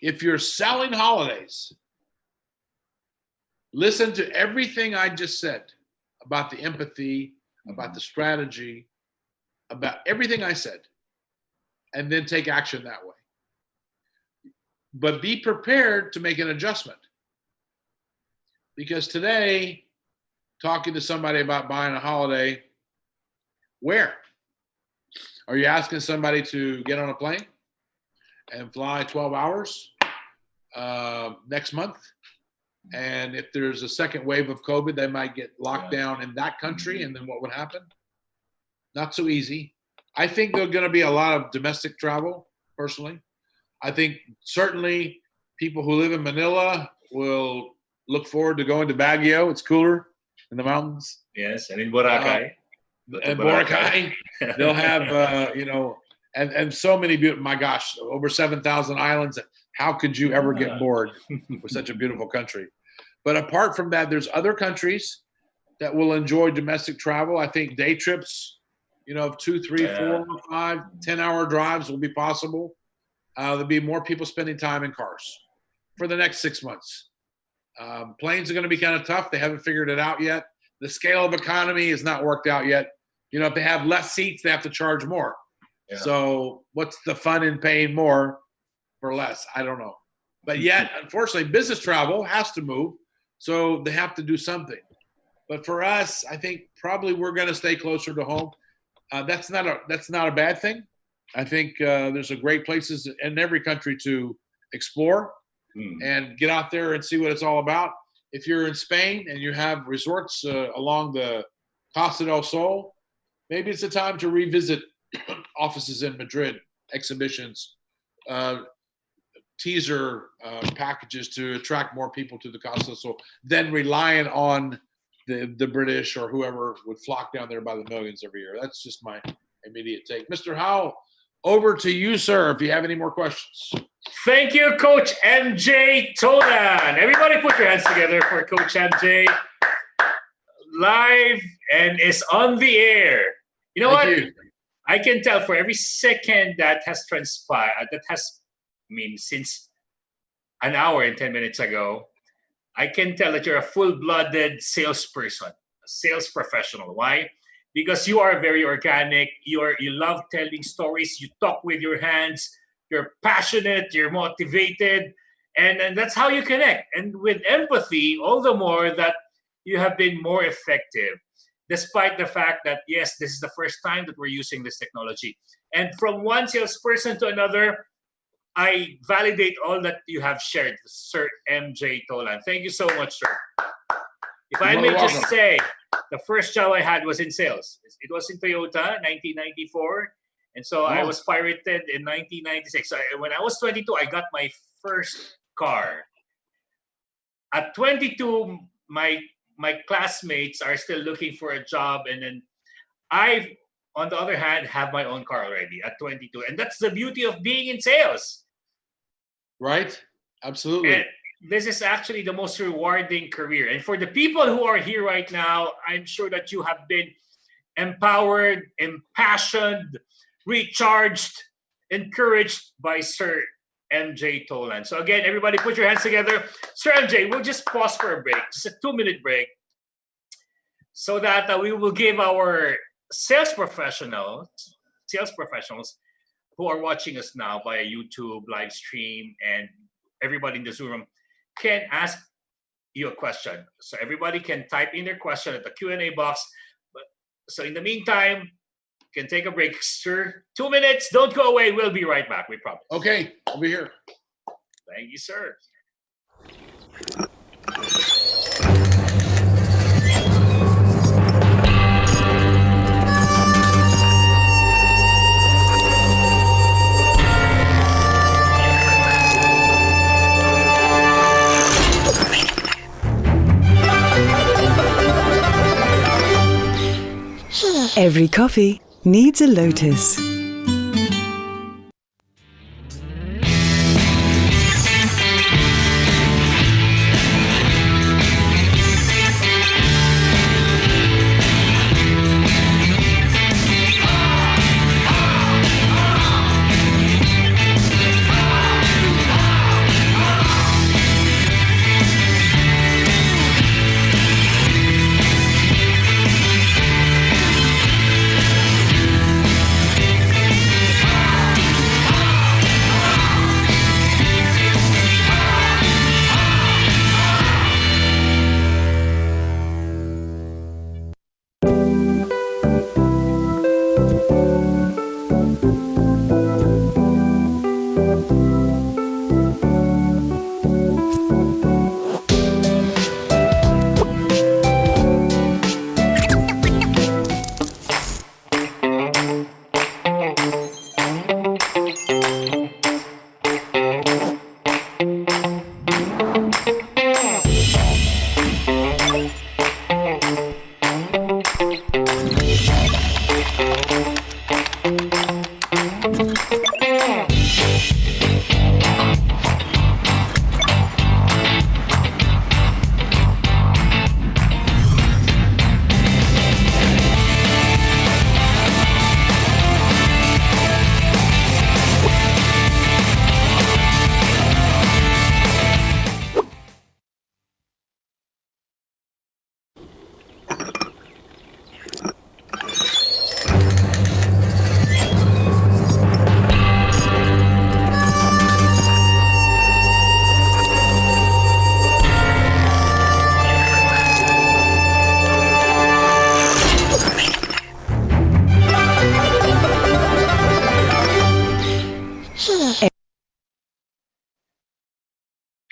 if you're selling holidays, listen to everything I just said about the empathy, about the strategy, about everything I said, and then take action that way. But be prepared to make an adjustment. Because today, talking to somebody about buying a holiday, where? Are you asking somebody to get on a plane and fly 12 hours next month? And if there's a second wave of COVID, they might get locked down in that country. And then what would happen? Not so easy. I think there's going to be a lot of domestic travel, personally. I think certainly people who live in Manila will look forward to going to Baguio. It's cooler in the mountains. Yes, and in Boracay. And Boracay, they'll have, and so many beautiful, my gosh, over 7,000 islands. How could you ever get bored with such a beautiful country? But apart from that, there's other countries that will enjoy domestic travel. I think day trips, of 2, 3, 4, 5, 10-hour drives will be possible. There'll be more people spending time in cars for the next 6 months. Planes are going to be kind of tough. They haven't figured it out yet. The scale of economy is not worked out yet. If they have less seats, they have to charge more. Yeah. So what's the fun in paying more for less? I don't know. But yet, unfortunately, business travel has to move. So they have to do something. But for us, I think probably we're going to stay closer to home. That's not a bad thing. I think there's a great places in every country to explore and get out there and see what it's all about. If you're in Spain and you have resorts along the Costa del Sol, maybe it's a time to revisit offices in Madrid, exhibitions, teaser packages to attract more people to the Costa del Sol, than relying on the British or whoever would flock down there by the millions every year. That's just my immediate take. Mr. Howell, over to you, sir, if you have any more questions. Thank you, Coach MJ Tolan. Everybody put your hands together for Coach MJ. Live and is on the air. You know Thank what? you. I can tell for every second that has transpired, since an hour and 10 minutes ago, I can tell that you're a full-blooded salesperson, a sales professional. Why? Because you are very organic. You love telling stories. You talk with your hands. You're passionate. You're motivated. And that's how you connect. And with empathy, all the more that you have been more effective, despite the fact that, yes, this is the first time that we're using this technology. And from one salesperson to another, I validate all that you have shared, Sir MJ Tolan. Thank you so much, sir. If I may just say, the first job I had was in sales. It was in Toyota, 1994. And so I was pirated in 1996. When I was 22, I got my first car. At 22, my classmates are still looking for a job. And then I, on the other hand, have my own car already at 22. And that's the beauty of being in sales. Right? Absolutely. And this is actually the most rewarding career. And for the people who are here right now, I'm sure that you have been empowered, impassioned, recharged, encouraged by Sir MJ Tolan. So again, everybody put your hands together. Sir MJ, we'll just pause for a break, just a 2-minute break, so that we will give our sales professionals who are watching us now via YouTube, live stream, and everybody in the Zoom room can ask you a question. So everybody can type in their question at the Q&A box. So in the meantime, you can take a break, sir. 2 minutes. Don't go away. We'll be right back. We promise. Okay. I'll be here. Thank you, sir. Every coffee needs a lotus.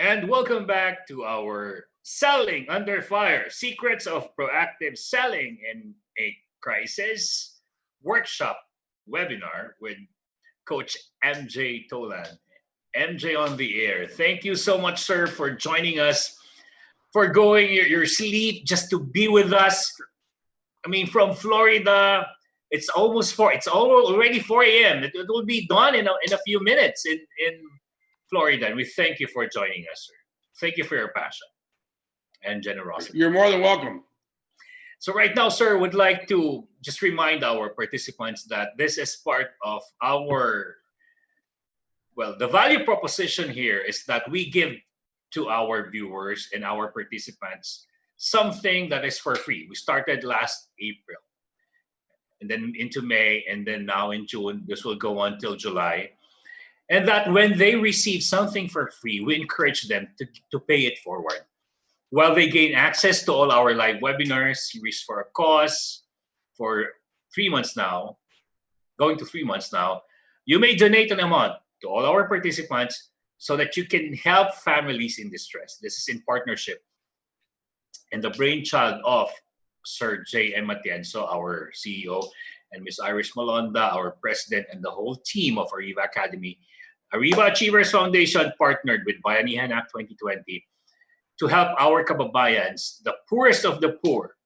And welcome back to our Selling Under Fire, Secrets of Proactive Selling in a Crisis workshop webinar with Coach MJ Tolan. MJ on the air. Thank you so much, sir, for joining us, for going your sleep just to be with us. I mean, from Florida, it's almost 4. It's already 4 a.m. It will be done in a few minutes in Florida. And we thank you for joining us, sir. Thank you for your passion and generosity. You're more than welcome. So right now, sir, would like to just remind our participants that this is part of our, the value proposition here is that we give to our viewers and our participants something that is for free. We started last April and then into May, and then now in June. This will go on till July. And that when they receive something for free, we encourage them to pay it forward. While they gain access to all our live webinars, series for a cause, for 3 months now, going to 3 months now, you may donate an amount to all our participants so that you can help families in distress. This is in partnership and the brainchild of Sir J.M. Matienzo, our CEO, and Ms. Iris Malonda, our president, and the whole team of Ariva Academy. Ariva Achievers Foundation partnered with Bayanihan Act 2020 to help our kababayans, the poorest of the poor.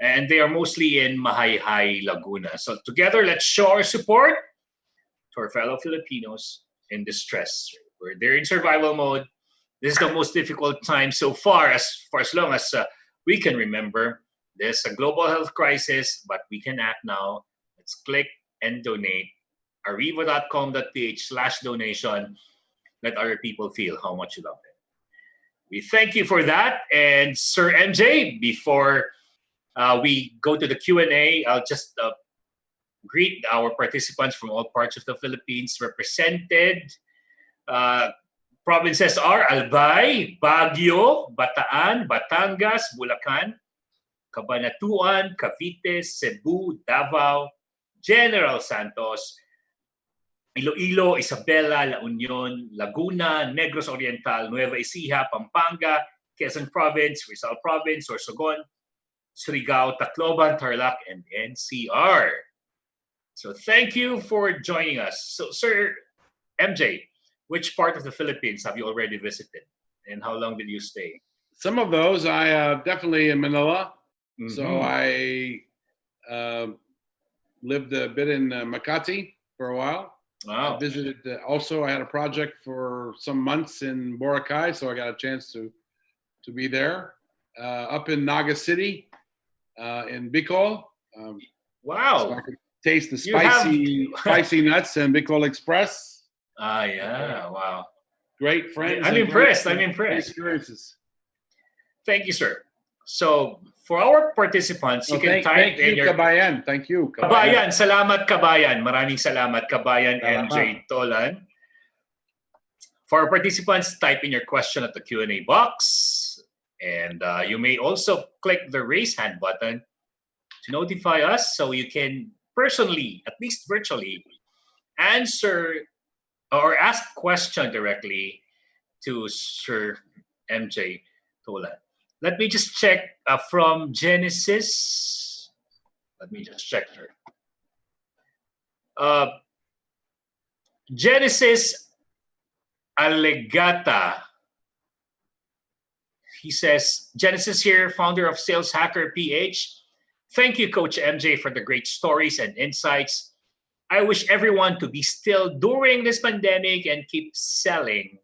And they are mostly in Mahayhay, Laguna. So together, let's show our support to our fellow Filipinos in distress. Where they're in survival mode. This is the most difficult time so far, as long as we can remember. There's a global health crisis, but we can act now. Let's click and donate. Ariva.com.ph/donation. Let other people feel how much you love them. We thank you for that. And Sir MJ, before we go to the Q&A, I'll just greet our participants from all parts of the Philippines. Represented provinces are Albay, Baguio, Bataan, Batangas, Bulacan, Cabanatuan, Cavite, Cebu, Davao, General Santos, Iloilo, Isabela, La Union, Laguna, Negros Oriental, Nueva Ecija, Pampanga, Quezon Province, Rizal Province, Sorsogon, Surigao, Tacloban, Tarlac, and NCR. So thank you for joining us. So, Sir MJ, which part of the Philippines have you already visited, and how long did you stay? Some of those, I definitely in Manila. Mm-hmm. So I lived a bit in Makati for a while. Wow. I visited. Also, I had a project for some months in Boracay, so I got a chance to be there. Up in Naga City, in Bicol. Wow. So I could taste the spicy nuts and Bicol Express. Yeah. Wow. Great friends. I'm impressed. I'm impressed. Experiences. Thank you, sir. So, for our participants, you can type in your... Kabayan. Thank you, Kabayan. Salamat, Kabayan. Maraming salamat, Kabayan. MJ Tolan. For our participants, type in your question at the Q&A box. And you may also click the raise hand button to notify us so you can personally, at least virtually, answer or ask question directly to Sir MJ Tolan. Let me just check from Genesis. Let me just check her. Genesis Allegata. He says, Genesis here, founder of Sales Hacker PH. Thank you, Coach MJ, for the great stories and insights. I wish everyone to be still during this pandemic and keep selling.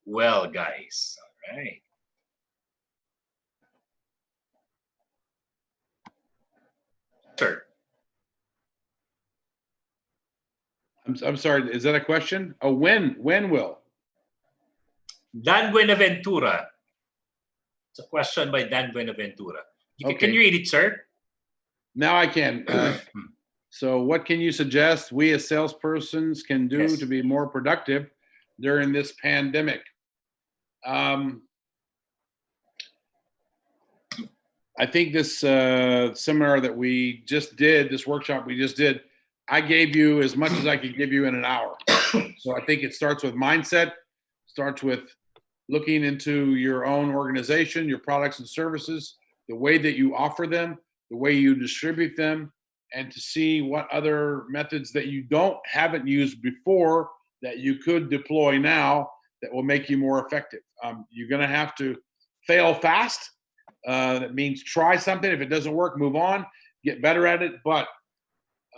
Well, guys, all right. Sir. I'm sorry, is that a question? Oh, when will? Dan Buenaventura. It's a question by Dan Buenaventura. Can you read it, sir? Now I can. So what can you suggest we as salespersons can do to be more productive during this pandemic? I think this seminar that we just did, this workshop we just did, I gave you as much as I could give you in an hour. So I think it starts with mindset, starts with looking into your own organization, your products and services, the way that you offer them, the way you distribute them, and to see what other methods that you haven't used before that you could deploy now that will make you more effective. You're going to have to fail fast. That means try something. If it doesn't work, move on, get better at it. But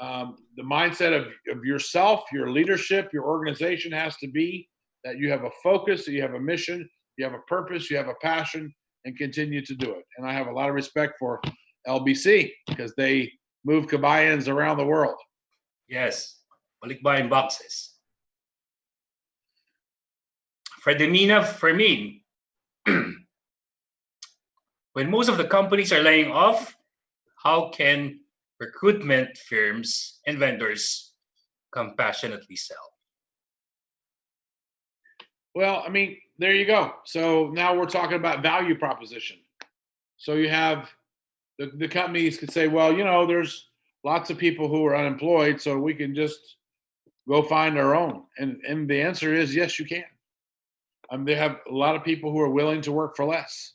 the mindset of yourself, your leadership, your organization has to be that you have a focus, that you have a mission, you have a purpose, you have a passion, and continue to do it. And I have a lot of respect for LBC because they move kabayans around the world. Yes, balikbayan boxes. Fredemina Fermin. When most of the companies are laying off, how can recruitment firms and vendors compassionately sell? Well, I mean, there you go. So now we're talking about value proposition. So you have the companies could say, well, there's lots of people who are unemployed, so we can just go find our own. And the answer is yes, you can. They have a lot of people who are willing to work for less.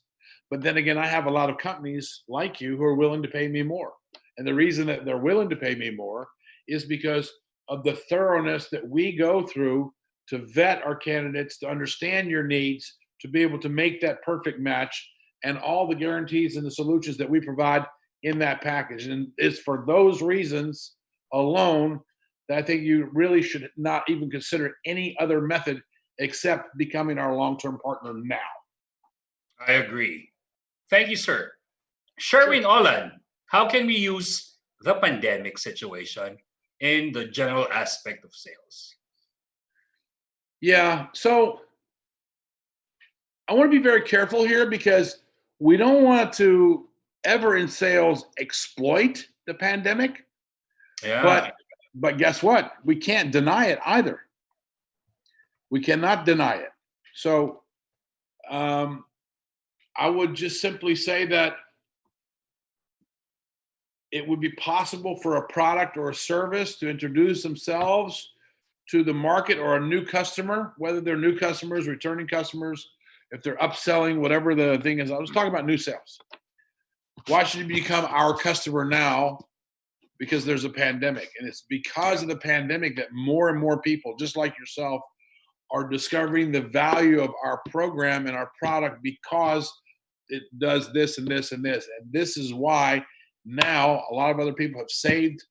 But then again, I have a lot of companies like you who are willing to pay me more. And the reason that they're willing to pay me more is because of the thoroughness that we go through to vet our candidates, to understand your needs, to be able to make that perfect match, and all the guarantees and the solutions that we provide in that package. And it's for those reasons alone that I think you really should not even consider any other method except becoming our long-term partner now. I agree. Thank you, sir. Sherwin Olan, how can we use the pandemic situation in the general aspect of sales? Yeah, so I want to be very careful here because we don't want to ever in sales exploit the pandemic. Yeah. But guess what? We can't deny it either. We cannot deny it. So I would just simply say that it would be possible for a product or a service to introduce themselves to the market or a new customer, whether they're new customers, returning customers, if they're upselling, whatever the thing is. I was talking about new sales. Why should you become our customer now? Because there's a pandemic. And it's because of the pandemic that more and more people, just like yourself, are discovering the value of our program and our product because it does this and this and this. And this is why now a lot of other people have saved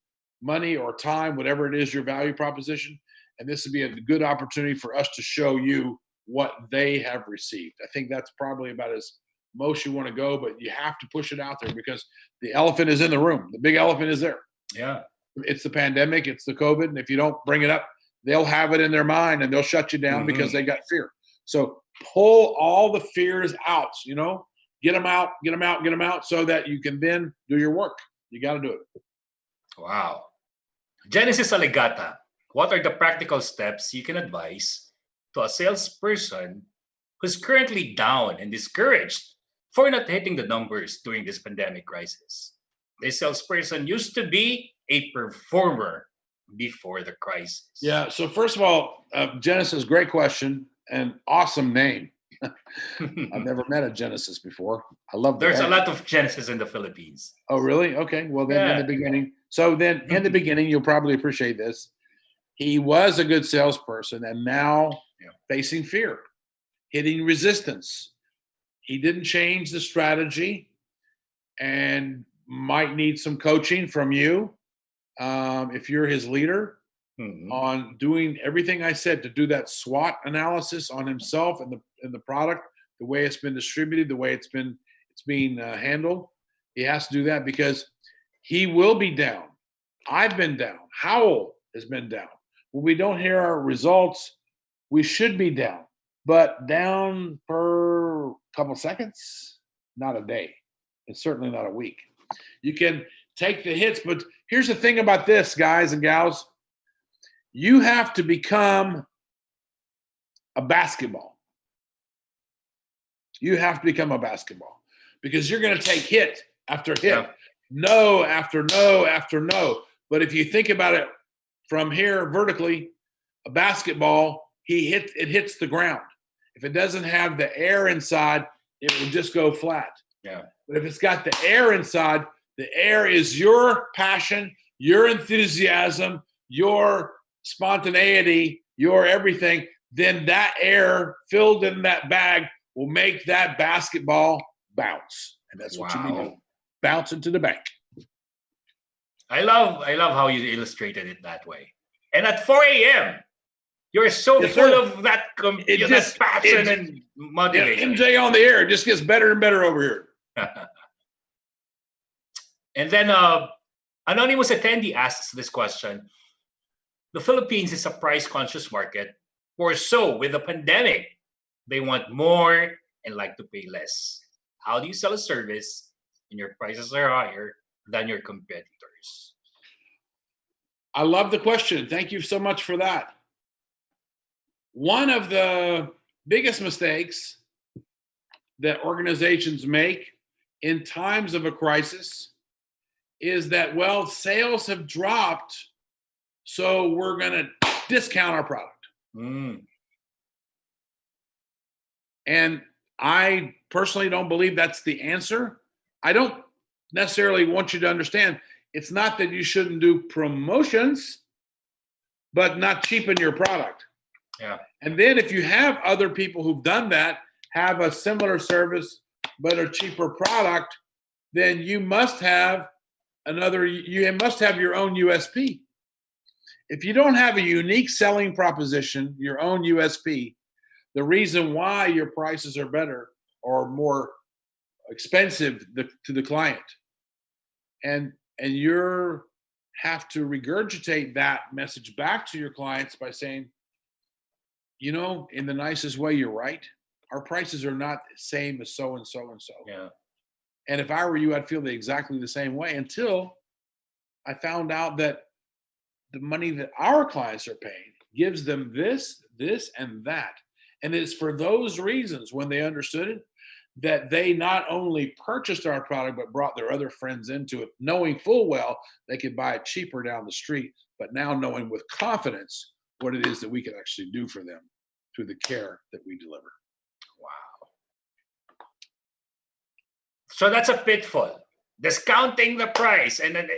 money or time, whatever it is, your value proposition. And this would be a good opportunity for us to show you what they have received. I think that's probably about as most you want to go, but you have to push it out there because the elephant is in the room. The big elephant is there. Yeah. It's the pandemic, it's the COVID. And if you don't bring it up, they'll have it in their mind and they'll shut you down because they got fear. So pull all the fears out, you know, get them out so that you can then do your work. You got to do it. Wow. Genesis Alegata, what are the practical steps you can advise to a salesperson who's currently down and discouraged for not hitting the numbers during this pandemic crisis? This salesperson used to be a performer before the crisis. Yeah. So first of all, Genesis, great question and awesome name. I've never met a Genesis before. I love that. There's a lot of Genesis in the Philippines. Oh, really? Okay. Well, then in the beginning. So then in the beginning, you'll probably appreciate this. He was a good salesperson and now facing fear, hitting resistance. He didn't change the strategy and might need some coaching from you if you're his leader on doing everything I said to do that SWOT analysis on himself and the product, the way it's been distributed, the way it's being handled. He has to do that because he will be down. I've been down. Howell has been down. When we don't hear our results, we should be down, but down for a couple seconds, not a day, and certainly not a week. You can take the hits, but here's the thing about this, guys and gals. You have to become a basketball. You have to become a basketball because you're going to take hit after hit, no after no after no. But if you think about it from here vertically, a basketball, it hits the ground. If it doesn't have the air inside, it will just go flat. Yeah. But if it's got the air inside, the air is your passion, your enthusiasm, your spontaneity, your everything. Then that air filled in that bag will make that basketball bounce. And that's what you need to do. Bounce into the bank. I love how you illustrated it that way. And at 4 a.m., you're so full of that, that passion and motivation. MJ on the air, it just gets better and better over here. And then anonymous attendee asks this question. The Philippines is a price-conscious market. Or so with the pandemic, they want more and like to pay less. How do you sell a service and your prices are higher than your competitors? I love the question. Thank you so much for that. One of the biggest mistakes that organizations make in times of a crisis is that, well, sales have dropped, so we're going to discount our product. And I personally don't believe that's the answer. I don't necessarily want you to understand it's not that you shouldn't do promotions, but not cheapen your product. Yeah. And then if you have other people who've done that, have a similar service, but a cheaper product, then you must have you must have your own USP. If you don't have a unique selling proposition, your own USP, the reason why your prices are better or more expensive to the client, and you have to regurgitate that message back to your clients by saying, you know, in the nicest way, you're right. Our prices are not the same as so and so and so. Yeah. And if I were you, I'd feel exactly the same way until I found out that the money that our clients are paying gives them this, and that. And it's for those reasons, when they understood it, that they not only purchased our product, but brought their other friends into it, knowing full well they could buy it cheaper down the street, but now knowing with confidence what it is that we can actually do for them through the care that we deliver. Wow. So that's a pitfall. Discounting the price and then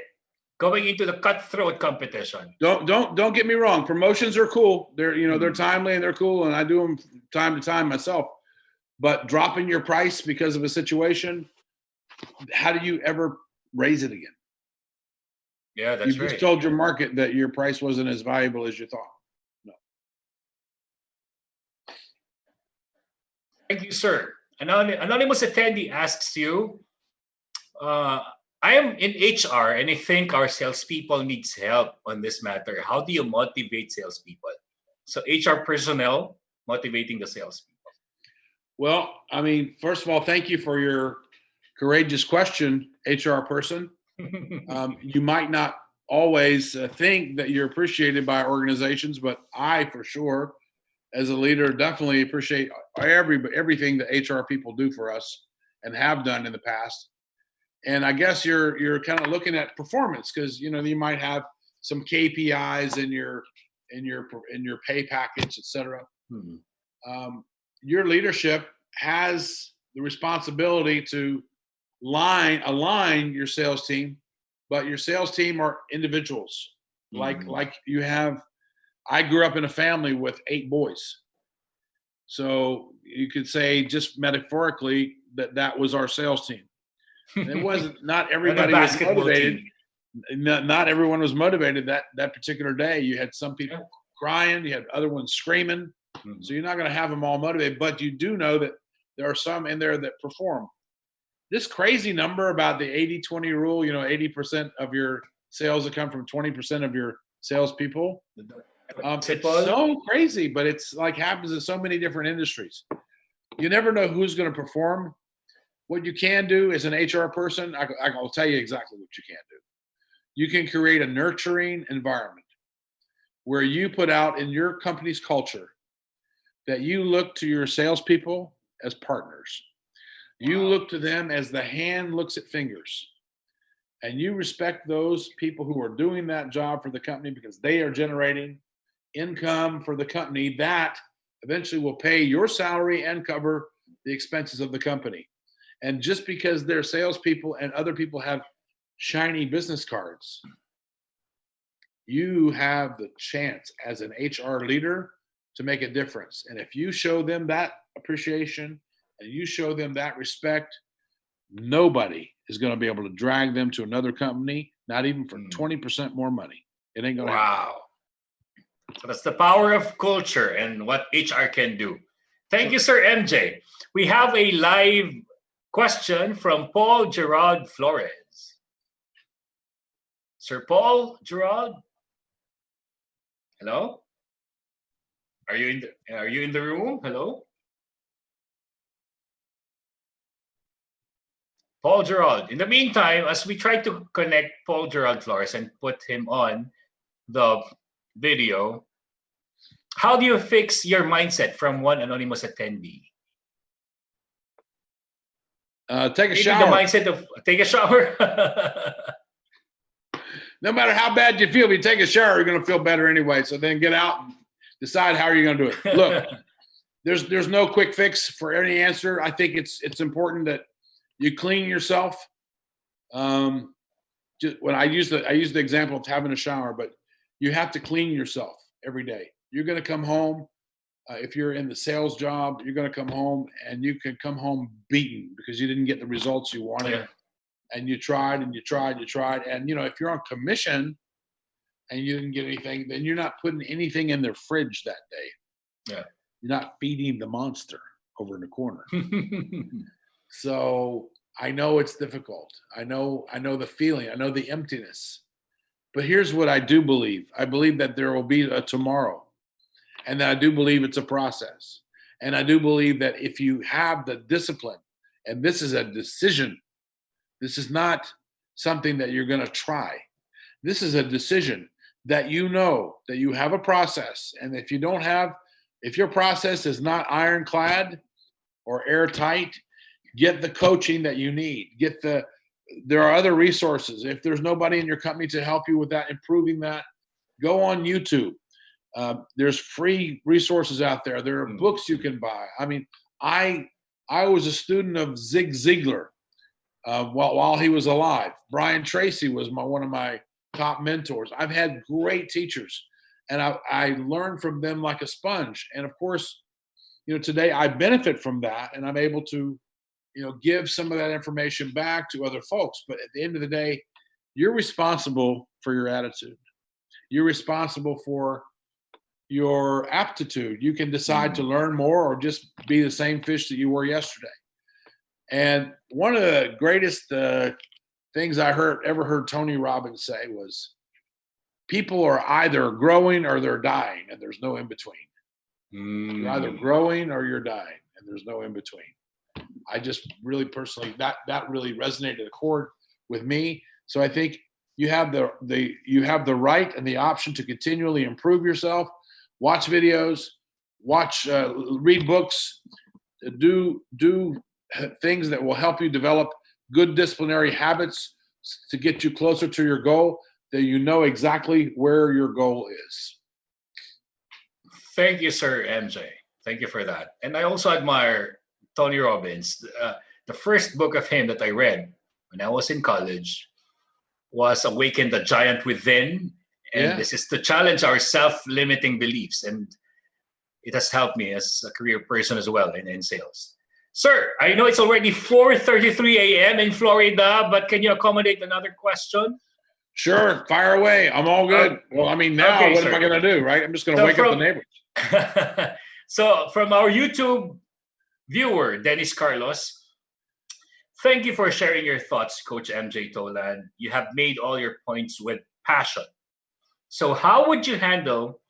going into the cutthroat competition. Don't get me wrong. Promotions are cool. They're timely and they're cool, and I do them time to time myself. But dropping your price because of a situation, how do you ever raise it again? Yeah, that's right. You just told your market that your price wasn't as valuable as you thought. No. Thank you, sir. Anonymous attendee asks you, I am in HR and I think our salespeople needs help on this matter. How do you motivate salespeople? So HR personnel motivating the salespeople. Well, I mean, first of all, thank you for your courageous question, HR person. You might not always think that you're appreciated by organizations, but I, for sure, as a leader, definitely appreciate everything that HR people do for us and have done in the past. And I guess you're kind of looking at performance because you might have some KPIs in your pay package, et cetera. Your leadership has the responsibility to align your sales team, but your sales team are individuals. Like you have. I grew up in a family with 8 boys, so you could say just metaphorically that was our sales team. It wasn't. Not everybody was motivated. Not everyone was motivated that particular day. You had some people crying. You had other ones screaming. So you're not going to have them all motivated. But you do know that there are some in there that perform. This crazy number about the 80-20 rule. 80% of your sales that come from 20% of your salespeople. It's so crazy, but it's like happens in so many different industries. You never know who's going to perform. What you can do as an HR person, I'll tell you exactly what you can do. You can create a nurturing environment where you put out in your company's culture that you look to your salespeople as partners. You look to them as the hand looks at fingers. And you respect those people who are doing that job for the company because they are generating income for the company that eventually will pay your salary and cover the expenses of the company. And just because they're salespeople and other people have shiny business cards, you have the chance as an HR leader to make a difference. And if you show them that appreciation and you show them that respect, nobody is going to be able to drag them to another company, not even for 20% more money. It ain't going to happen. So that's the power of culture and what HR can do. Thank you, Sir MJ. We have a live question from Paul Gerald Flores. Sir Paul Gerald? Hello? Are you in the room? Hello? Paul Gerald. In the meantime, as we try to connect Paul Gerald Flores and put him on the video, how do you fix your mindset from one anonymous attendee? Take a shower. The mindset of take a shower. No matter how bad you feel, if you take a shower, you're going to feel better anyway. So then get out and decide how you're going to do it. Look, there's no quick fix for any answer. I think it's important that you clean yourself. When I use the example of having a shower, but you have to clean yourself every day. You're going to come home. If you're in the sales job, you're going to come home and you can come home beaten because you didn't get the results you wanted. Yeah. And you tried and you tried. And, if you're on commission and you didn't get anything, then you're not putting anything in their fridge that day. Yeah. You're not feeding the monster over in the corner. So I know it's difficult. I know the feeling. I know the emptiness. But here's what I do believe. I believe that there will be a tomorrow. And I do believe it's a process. And I do believe that if you have the discipline, and this is a decision, this is not something that you're going to try. This is a decision that you know that you have a process. And if your process is not ironclad or airtight, get the coaching that you need. There are other resources. If there's nobody in your company to help you with that, improving that, go on YouTube. There's free resources out there. There are books you can buy. I mean, I was a student of Zig Ziglar while he was alive. Brian Tracy was one of my top mentors. I've had great teachers, and I learned from them like a sponge. And of course, today I benefit from that, and I'm able to, give some of that information back to other folks. But at the end of the day, you're responsible for your attitude. You're responsible for your aptitude. You can decide to learn more or just be the same fish that you were yesterday. And one of the greatest things I ever heard Tony Robbins say was, people are either growing or they're dying, and there's no in between. You're either growing or you're dying, and there's no in between. I just really personally, that really resonated a chord with me. So I think you have the right and the option to continually improve yourself. Watch videos, read books, do things that will help you develop good disciplinary habits to get you closer to your goal, that you know exactly where your goal is. Thank you, Sir MJ. Thank you for that. And I also admire Tony Robbins. The first book of him that I read when I was in college was Awaken the Giant Within. And this is to challenge our self-limiting beliefs. And it has helped me as a career person as well in sales. Sir, I know it's already 4:33 a.m. in Florida, but can you accommodate another question? Sure, fire away. I'm all good. Well, I mean, now what am I going to do, right? I'm just going to wake up the neighbors. So from our YouTube viewer, Dennis Carlos, thank you for sharing your thoughts, Coach MJ Tolan. You have made all your points with passion. So how would you handle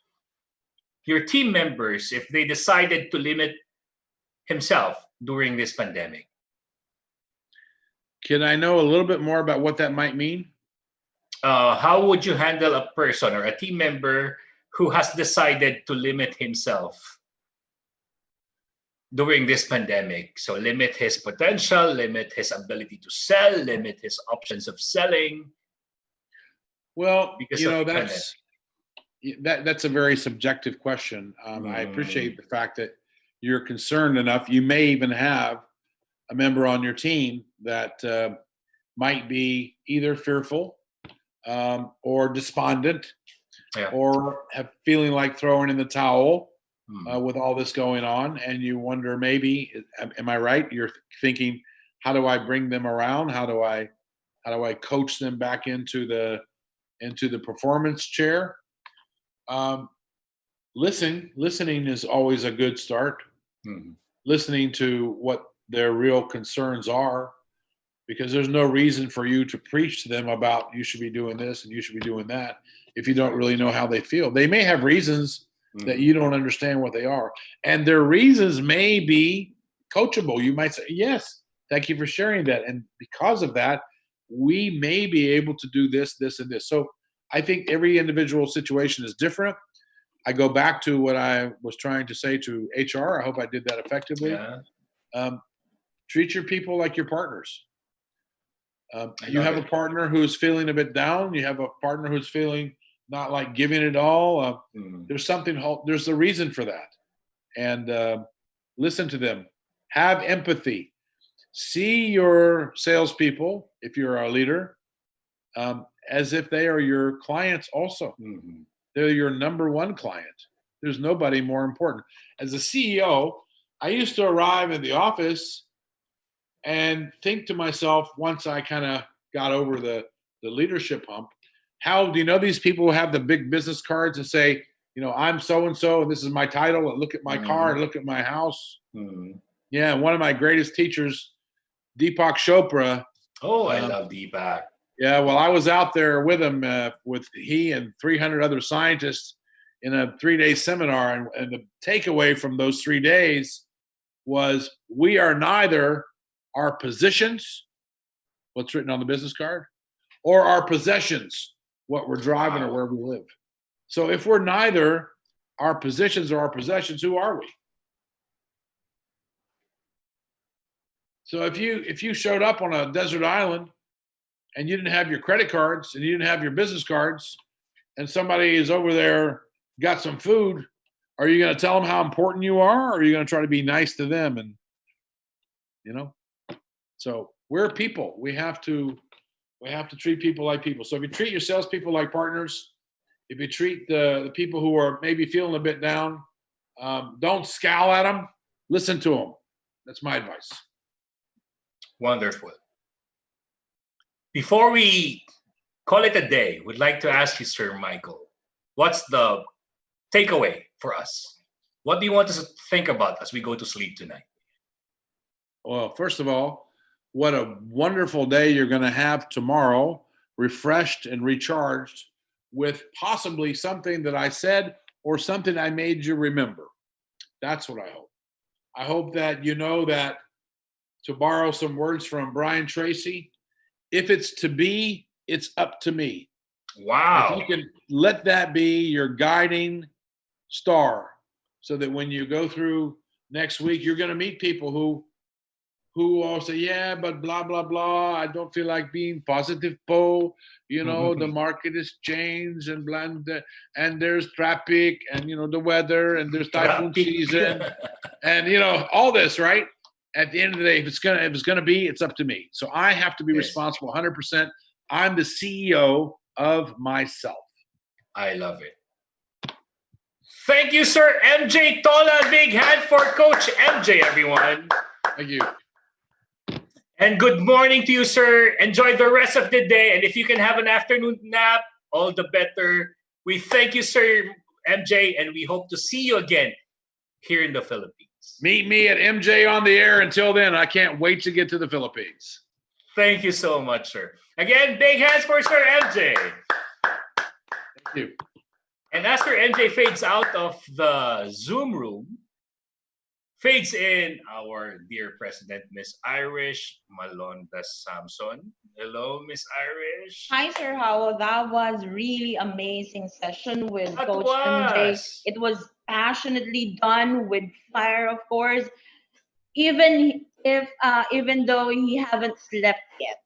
your team members if they decided to limit himself during this pandemic? Can I know a little bit more about what that might mean? How would you handle a person or a team member who has decided to limit himself during this pandemic? So limit his potential, limit his ability to sell, limit his options of selling. Well, that's a very subjective question. I appreciate the fact that you're concerned enough. You may even have a member on your team that might be either fearful or despondent, or have feeling like throwing in the towel with all this going on, and you wonder, maybe, am I right? You're thinking, how do I bring them around? How do I coach them back into the performance chair? Listening is always a good start. Listening to what their real concerns are, because there's no reason for you to preach to them about you should be doing this and you should be doing that if you don't really know how they feel. They may have reasons that you don't understand what they are, and their reasons may be coachable. You might say, yes, thank you for sharing that, and because of that, we may be able to do this, this, and this. So I think every individual situation is different. I go back to what I was trying to say to HR. I hope I did that effectively. Treat your people like your partners. You have a partner who's feeling a bit down. You have a partner who's feeling not like giving it all. There's a reason for that. And listen to them. Have empathy. See your salespeople, if you're a leader, as if they are your clients also. They're your number one client. There's nobody more important. As a CEO, I used to arrive in the office and think to myself, once I kind of got over the leadership hump, how do you know these people who have the big business cards and say, I'm so-and-so, and this is my title, and look at my car, and look at my house. Yeah, one of my greatest teachers, Deepak Chopra. Oh, I love Deepak. Yeah, well, I was out there with him, with he and 300 other scientists in a 3-day seminar. And the takeaway from those 3 days was, we are neither our positions, what's written on the business card, or our possessions, what we're driving or where we live. So if we're neither our positions or our possessions, who are we? So if you showed up on a desert island and you didn't have your credit cards and you didn't have your business cards, and somebody is over there got some food, are you going to tell them how important you are, or are you going to try to be nice to them? And, so we're people. We have to treat people like people. So if you treat your salespeople like partners, if you treat the people who are maybe feeling a bit down, don't scowl at them. Listen to them. That's my advice. Wonderful. Before we call it a day, we'd like to ask you, Sir Michael, what's the takeaway for us? What do you want us to think about as we go to sleep tonight? Well, first of all, what a wonderful day you're going to have tomorrow, refreshed and recharged with possibly something that I said or something I made you remember. That's what I hope. I hope that you know that, to borrow some words from Brian Tracy, if it's to be, it's up to me. Wow. If you can let that be your guiding star, so that when you go through next week, you're going to meet people who all say, yeah, but blah, blah, blah. I don't feel like being positive, po. The market has changed and bland, and there's traffic and, the weather, and there's typhoon season and, all this, right? At the end of the day, if it's gonna be, it's up to me. So I have to be responsible 100%. I'm the CEO of myself. I love it. Thank you, Sir MJ Tolan. Big hand for Coach MJ, everyone. Thank you. And good morning to you, sir. Enjoy the rest of the day. And if you can have an afternoon nap, all the better. We thank you, Sir MJ, and we hope to see you again here in the Philippines. Meet me at MJ on the air. Until then, I can't wait to get to the Philippines. Thank you so much, sir. Again, big hands for Sir MJ. Thank you. And as Sir MJ fades out of the Zoom room, fades in our dear President, Miss Irish Malonda Samson. Hello, Miss Irish. Hi, Sir Howell. That was really amazing session with That Coach was. MJ. It was passionately done with fire, of course. Even though he haven't slept yet.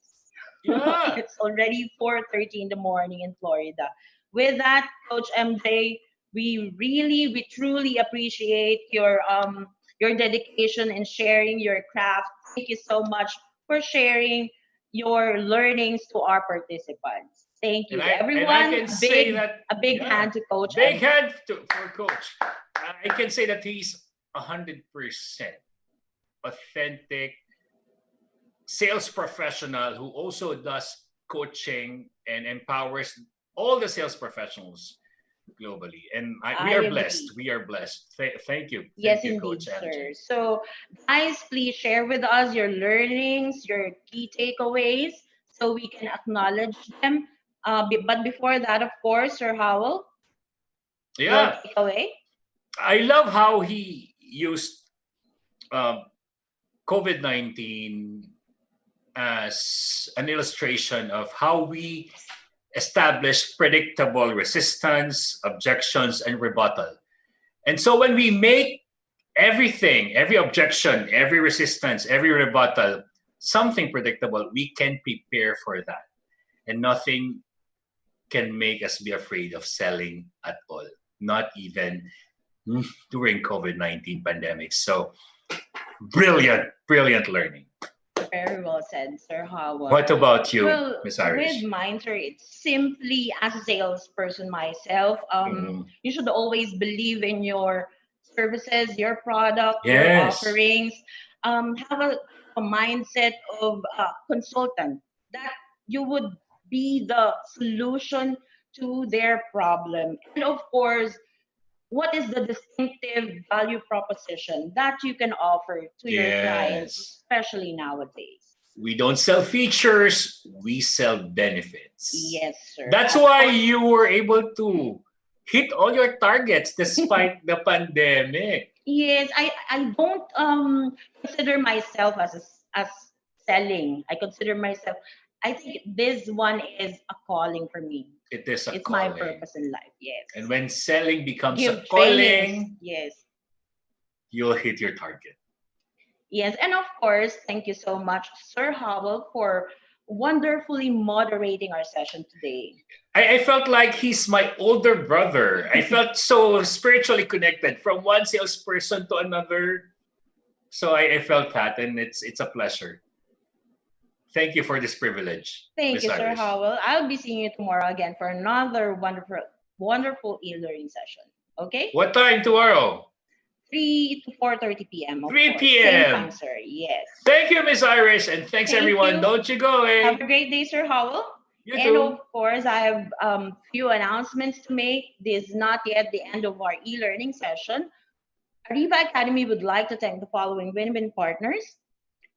Yeah. It's already 4:30 in the morning in Florida. With that, Coach MJ, we truly appreciate your dedication in sharing your craft. Thank you so much for sharing your learnings to our participants. Thank you, everyone. And I can say that a big hand to Coach. Big hand for Coach. I can say that he's 100% authentic sales professional who also does coaching and empowers all the sales professionals globally. And we are blessed. We are blessed. Thank you. Yes, Thank you, indeed, Coach sir. MJ. So, guys, please share with us your learnings, your key takeaways, so we can acknowledge them. But before that, of course, Sir Howell, Yeah. your takeaway. I love how he used COVID-19 as an illustration of how we establish predictable resistance, objections, and rebuttal. And so when we make everything, every objection, every resistance, every rebuttal, something predictable, we can prepare for that. And nothing can make us be afraid of selling at all, not even during COVID-19 pandemic. So brilliant learning. Very well said, Sir Howard. What about you, Well, Miss Irish? with mine, sir, it's simply as a salesperson myself, you should always believe in your services, your product, your Yes. offerings. Have a mindset of a consultant, that you would be the solution to their problem. And of course, what is the distinctive value proposition that you can offer to your clients, especially nowadays? We don't sell features, we sell benefits. Yes, sir. That's why you were able to hit all your targets despite the pandemic. Yes, I don't consider myself as selling. I consider myself, I think this one is a calling for me. It is a It's calling. my purpose in life, yes. And when selling becomes Give a calling, trainings, yes. you'll hit your target. Yes, and of course, thank you so much, Sir Howell, for wonderfully moderating our session today. I felt like he's my older brother. I felt so spiritually connected from one salesperson to another. So I felt that, and it's a pleasure. Thank you for this privilege. Thank you, Sir Iris. Howell. I'll be seeing you tomorrow again for another wonderful e-learning session. Okay? What time tomorrow? 3 to 4:30 p.m. 3 course. p.m. Same time, sir. Yes. Thank you, Miss Iris, and thanks Thank everyone. you. Don't you go away. Have a great day, Sir Howell. You and too. of course, I have few announcements to make. This is not yet the end of our e-learning session. Ariva Academy would like to thank the following win-win partners: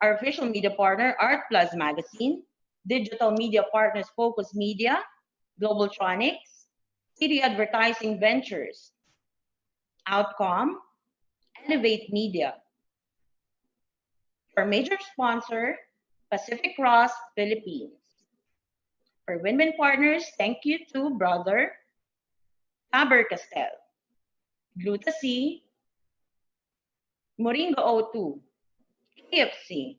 our official media partner, Art Plus Magazine; digital media partners, Focus Media, Globaltronics, City Advertising Ventures, Outcome, Elevate Media. For major sponsor, Pacific Cross Philippines. For win-win partners, thank you to Brother Faber-Castell, Gluta-C, Moringa O2, KFC,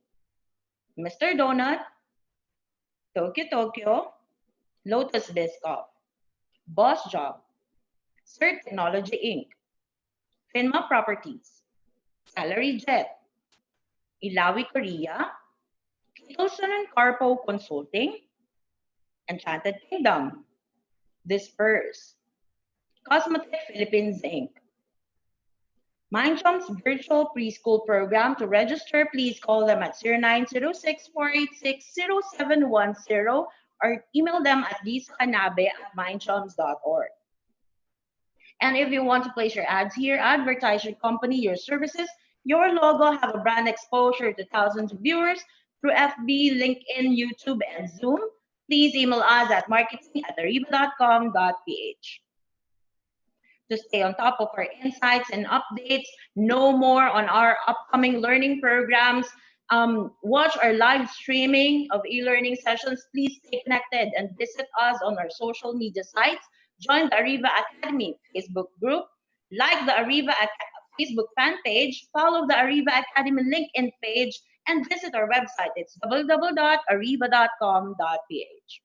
Mr. Donut, Tokyo, Lotus Biscoff, Boss Job, Sir Technology Inc., Finma Properties, Salary Jet, Ilawi Korea, Kitolson and Carpo Consulting, Enchanted Kingdom, Disperse, Cosmetic Philippines Inc., MindChump's virtual preschool program. To register, please call them at 0906-486-0710 or email them at lisacanabe@mindchumps.org. And if you want to place your ads here, advertise your company, your services, your logo, have a brand exposure to thousands of viewers through FB, LinkedIn, YouTube, and Zoom, please email us at marketing@ariva.com.ph. To stay on top of our insights and updates, know more on our upcoming learning programs, watch our live streaming of e-learning sessions, please stay connected and visit us on our social media sites. Join the Ariva Academy Facebook group, like the Ariva Facebook fan page, follow the Ariva Academy LinkedIn page, and visit our website. It's www.ariva.com.ph.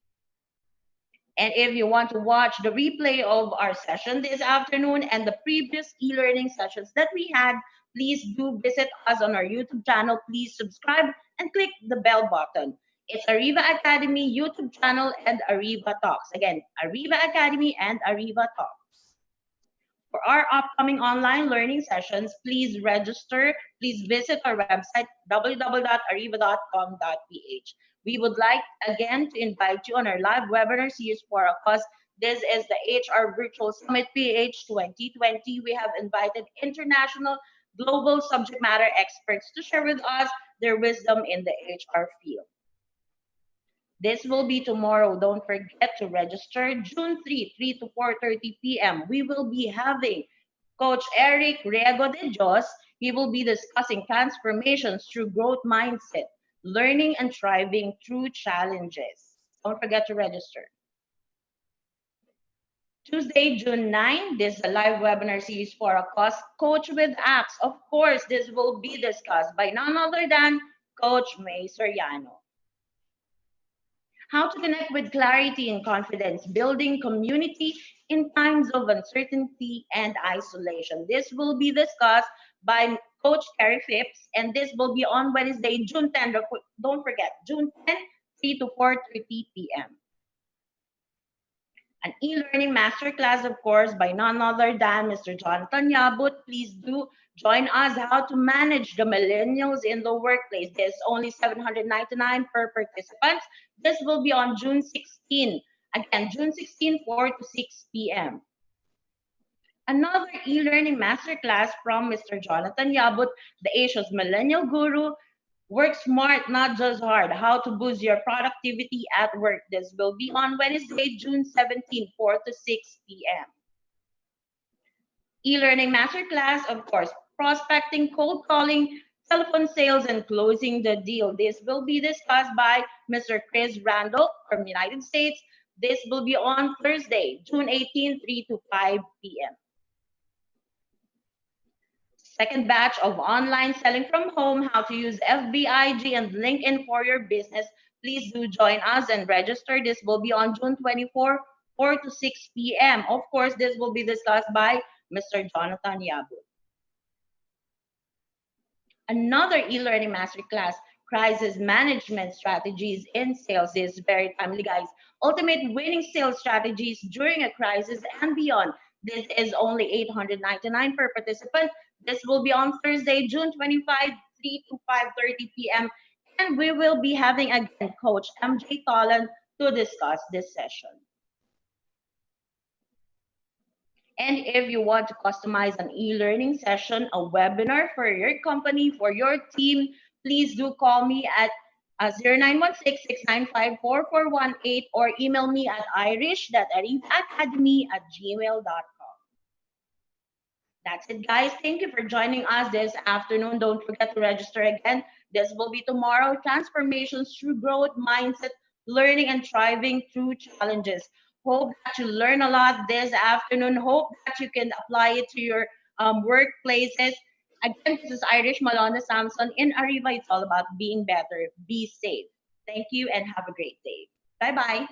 And if you want to watch the replay of our session this afternoon and the previous e-learning sessions that we had, please do visit us on our YouTube channel. Please subscribe and click the bell button. It's Ariva Academy YouTube channel and Ariva Talks. Again, Ariva Academy and Ariva Talks. For our upcoming online learning sessions, please register. Please visit our website, www.ariva.com.ph. We would like, again, to invite you on our live webinar series for a cause. This is the HR Virtual Summit PH 2020. We have invited international global subject matter experts to share with us their wisdom in the HR field. This will be tomorrow. Don't forget to register. June 3 to 4:30 p.m. We will be having Coach Eric Riego de Dios. He will be discussing transformations through growth mindset, learning and thriving through challenges. Don't forget to register. Tuesday, June 9, this is a live webinar series for a cause, Coach with Apps. Of course, this will be discussed by none other than Coach May Soriano. How to connect with clarity and confidence, building community in times of uncertainty and isolation. This will be discussed by Coach Terry Phipps, and this will be on Wednesday, June 10. Don't forget, June 10, 3 to 4:30 p.m. An e-learning masterclass, of course, by none other than Mr. Jonathan Yabut. Please do join us how to manage the millennials in the workplace. There's only $799 per participant. This will be on June 16. Again, June 16, 4 to 6 p.m. Another e-learning masterclass from Mr. Jonathan Yabut, the Asia's millennial guru. Work smart, not just hard. How to boost your productivity at work. This will be on Wednesday, June 17, 4 to 6 p.m. E-learning masterclass, of course, prospecting, cold calling, telephone sales, and closing the deal. This will be discussed by Mr. Chris Randall from the United States. This will be on Thursday, June 18, 3 to 5 p.m. Second batch of online selling from home, how to use FB, IG, and LinkedIn for your business. Please do join us and register. This will be on June 24, 4 to 6 p.m. Of course, this will be discussed by Mr. Jonathan Yabut. Another e-learning masterclass, crisis management strategies in sales, is very timely, guys. Ultimate winning sales strategies during a crisis and beyond. This is only $899 per participant. This will be on Thursday, June 25, 3 to 5:30 p.m. And we will be having again Coach MJ Tolan to discuss this session. And if you want to customize an e-learning session, a webinar for your company, for your team, please do call me at 0916-695-4418 or email me at irish.arivaacademy@gmail.com. That's it, guys. Thank you for joining us this afternoon. Don't forget to register again. This will be tomorrow. Transformations through growth, mindset, learning, and thriving through challenges. Hope that you learn a lot this afternoon. Hope that you can apply it to your workplaces. Again, this is Irish Malonda Samson in Ariva. It's all about being better. Be safe. Thank you and have a great day. Bye-bye.